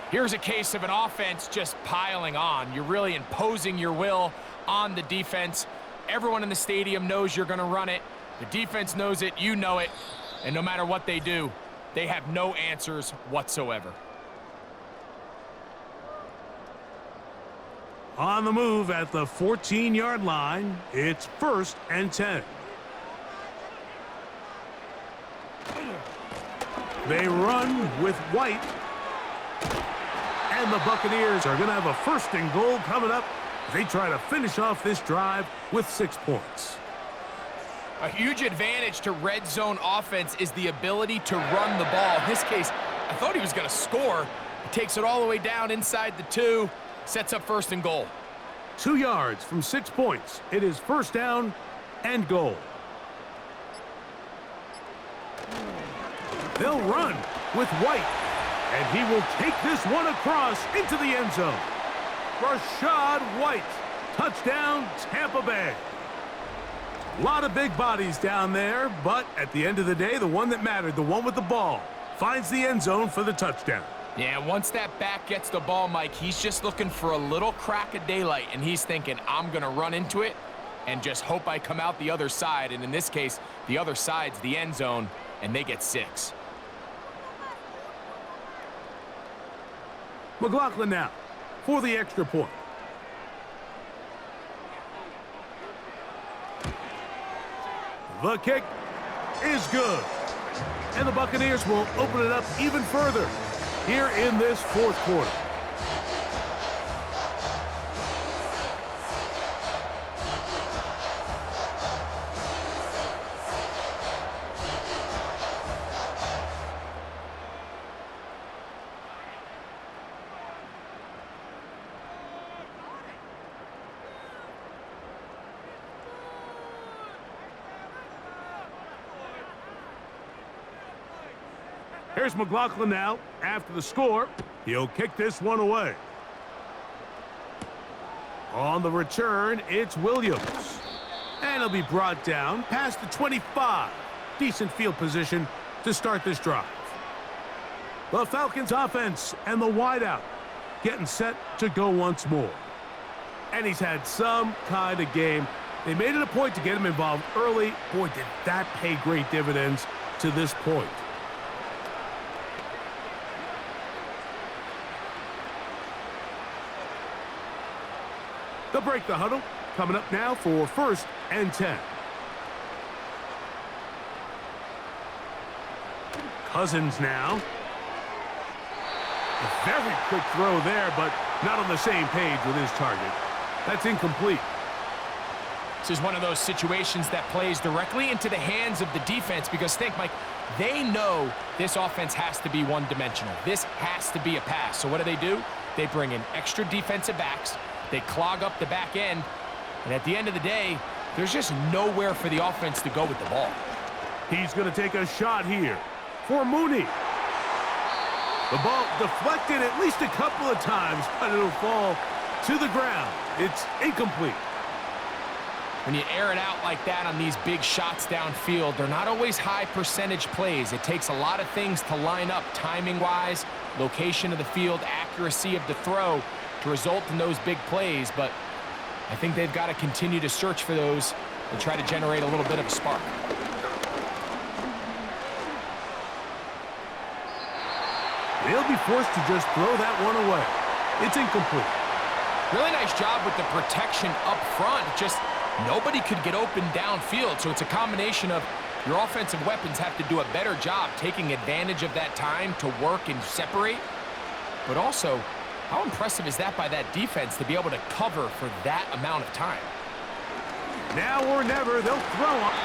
Here's a case of an offense just piling on. You're really imposing your will on the defense. Everyone in the stadium knows you're going to run it. The defense knows it, you know it. And no matter what they do, they have no answers whatsoever. On the move at the 14-yard line, it's 1st and 10. They run with White. And the Buccaneers are going to have a 1st and goal coming up. They try to finish off this drive with 6 points. A huge advantage to red zone offense is the ability to run the ball. In this case, I thought he was going to score. He takes it all the way down inside the 2. Sets up 1st and goal. 2 yards from 6 points. It is 1st down and goal. They'll run with White. And he will take this one across into the end zone. Rashad White. Touchdown, Tampa Bay. A lot of big bodies down there, but at the end of the day, the one that mattered, the one with the ball, finds the end zone for the touchdown. Yeah, once that back gets the ball, Mike, he's just looking for a little crack of daylight, and he's thinking, I'm going to run into it and just hope I come out the other side. And in this case, the other side's the end zone, and they get 6. McLaughlin now for the extra point. The kick is good. And the Buccaneers will open it up even further here in this 4th quarter. Here's McLaughlin now after the score. He'll kick this one away. On the return, it's Williams. And he'll be brought down past the 25. Decent field position to start this drive. The Falcons offense and the wideout getting set to go once more. And he's had some kind of game. They made it a point to get him involved early. Boy, did that pay great dividends to this point. They'll break the huddle. Coming up now for 1st and 10. Cousins now. A very quick throw there, but not on the same page with his target. That's incomplete. This is one of those situations that plays directly into the hands of the defense because think, Mike, they know this offense has to be one-dimensional. This has to be a pass. So what do? They bring in extra defensive backs. They clog up the back end, and at the end of the day, there's just nowhere for the offense to go with the ball. He's going to take a shot here for Mooney. The ball deflected at least a couple of times, but it'll fall to the ground. It's incomplete. When you air it out like that on these big shots downfield, they're not always high percentage plays. It takes a lot of things to line up timing-wise, location of the field, accuracy of the throw, to result in those big plays, but I think they've got to continue to search for those and try to generate a little bit of a spark. They'll be forced to just throw that one away. It's incomplete. Really nice job with the protection up front. Just nobody could get open downfield, so it's a combination of your offensive weapons have to do a better job taking advantage of that time to work and separate. But also, how impressive is that by that defense to be able to cover for that amount of time? Now or never, they'll throw him.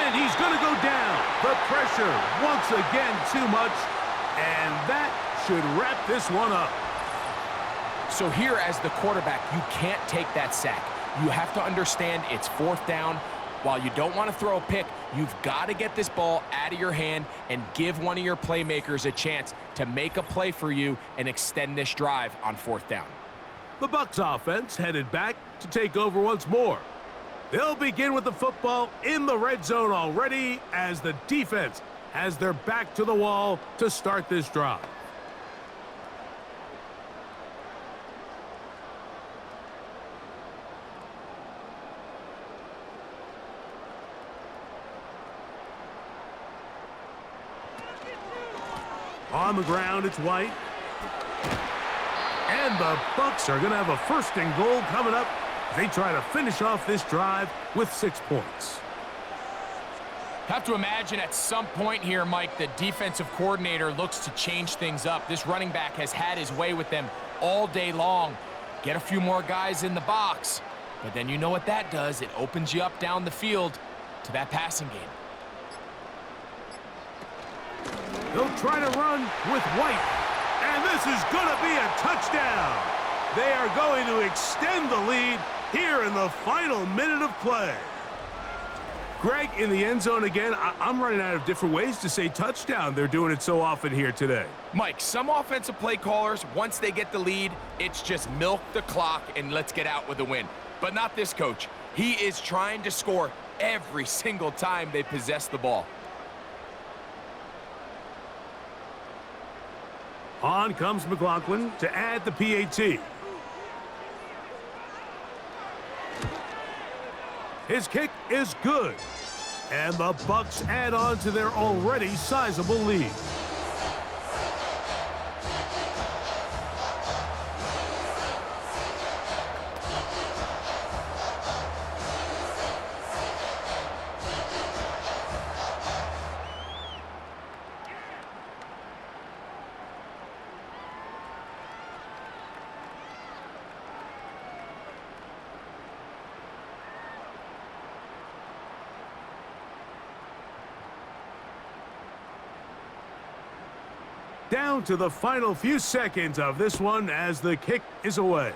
And he's going to go down. The pressure, once again, too much. And that should wrap this one up. So here as the quarterback, you can't take that sack. You have to understand it's 4th down. While you don't want to throw a pick, you've got to get this ball out of your hand and give one of your playmakers a chance to make a play for you and extend this drive on 4th down. The Bucs offense headed back to take over once more. They'll begin with the football in the red zone already as the defense has their back to the wall to start this drive. On the ground, it's White. And the Bucs are going to have a 1st and goal coming up. They try to finish off this drive with 6 points. Have to imagine at some point here, Mike, the defensive coordinator looks to change things up. This running back has had his way with them all day long. Get a few more guys in the box. But then you know what that does. It opens you up down the field to that passing game. They'll try to run with White. And this is going to be a touchdown. They are going to extend the lead here in the final minute of play. Greg, in the end zone again, I'm running out of different ways to say touchdown. They're doing it so often here today. Mike, some offensive play callers, once they get the lead, it's just milk the clock and let's get out with a win. But not this coach. He is trying to score every single time they possess the ball. On comes McLaughlin to add the PAT. His kick is good. And the Bucs add on to their already sizable lead. Down to the final few seconds of this one as the kick is away.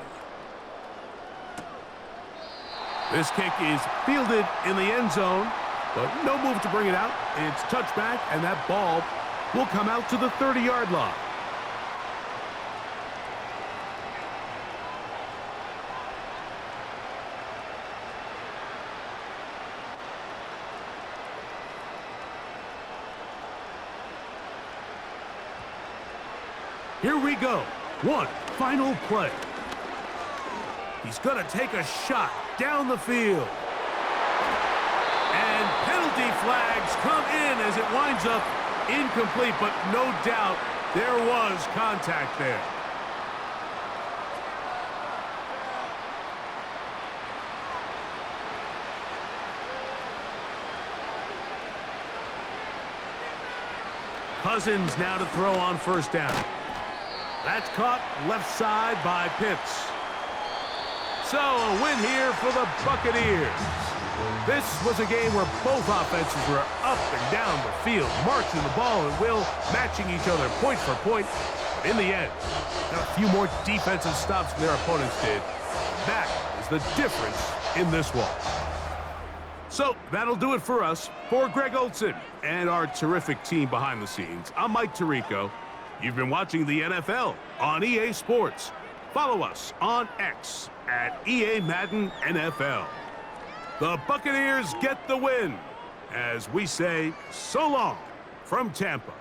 This kick is fielded in the end zone, but no move to bring it out. It's touchback, and that ball will come out to the 30-yard line. Here we go. One final play. He's going to take a shot down the field. And penalty flags come in as it winds up incomplete, but no doubt there was contact there. Cousins now to throw on 1st down. That's caught left side by Pitts. So a win here for the Buccaneers. This was a game where both offenses were up and down the field, marching the ball at will, matching each other point for point. But in the end, got a few more defensive stops than their opponents did. That is the difference in this one. So that'll do it for us. For Greg Olson and our terrific team behind the scenes, I'm Mike Tirico. You've been watching the NFL on EA Sports. Follow us on X at EA Madden NFL. The Buccaneers get the win as we say so long from Tampa.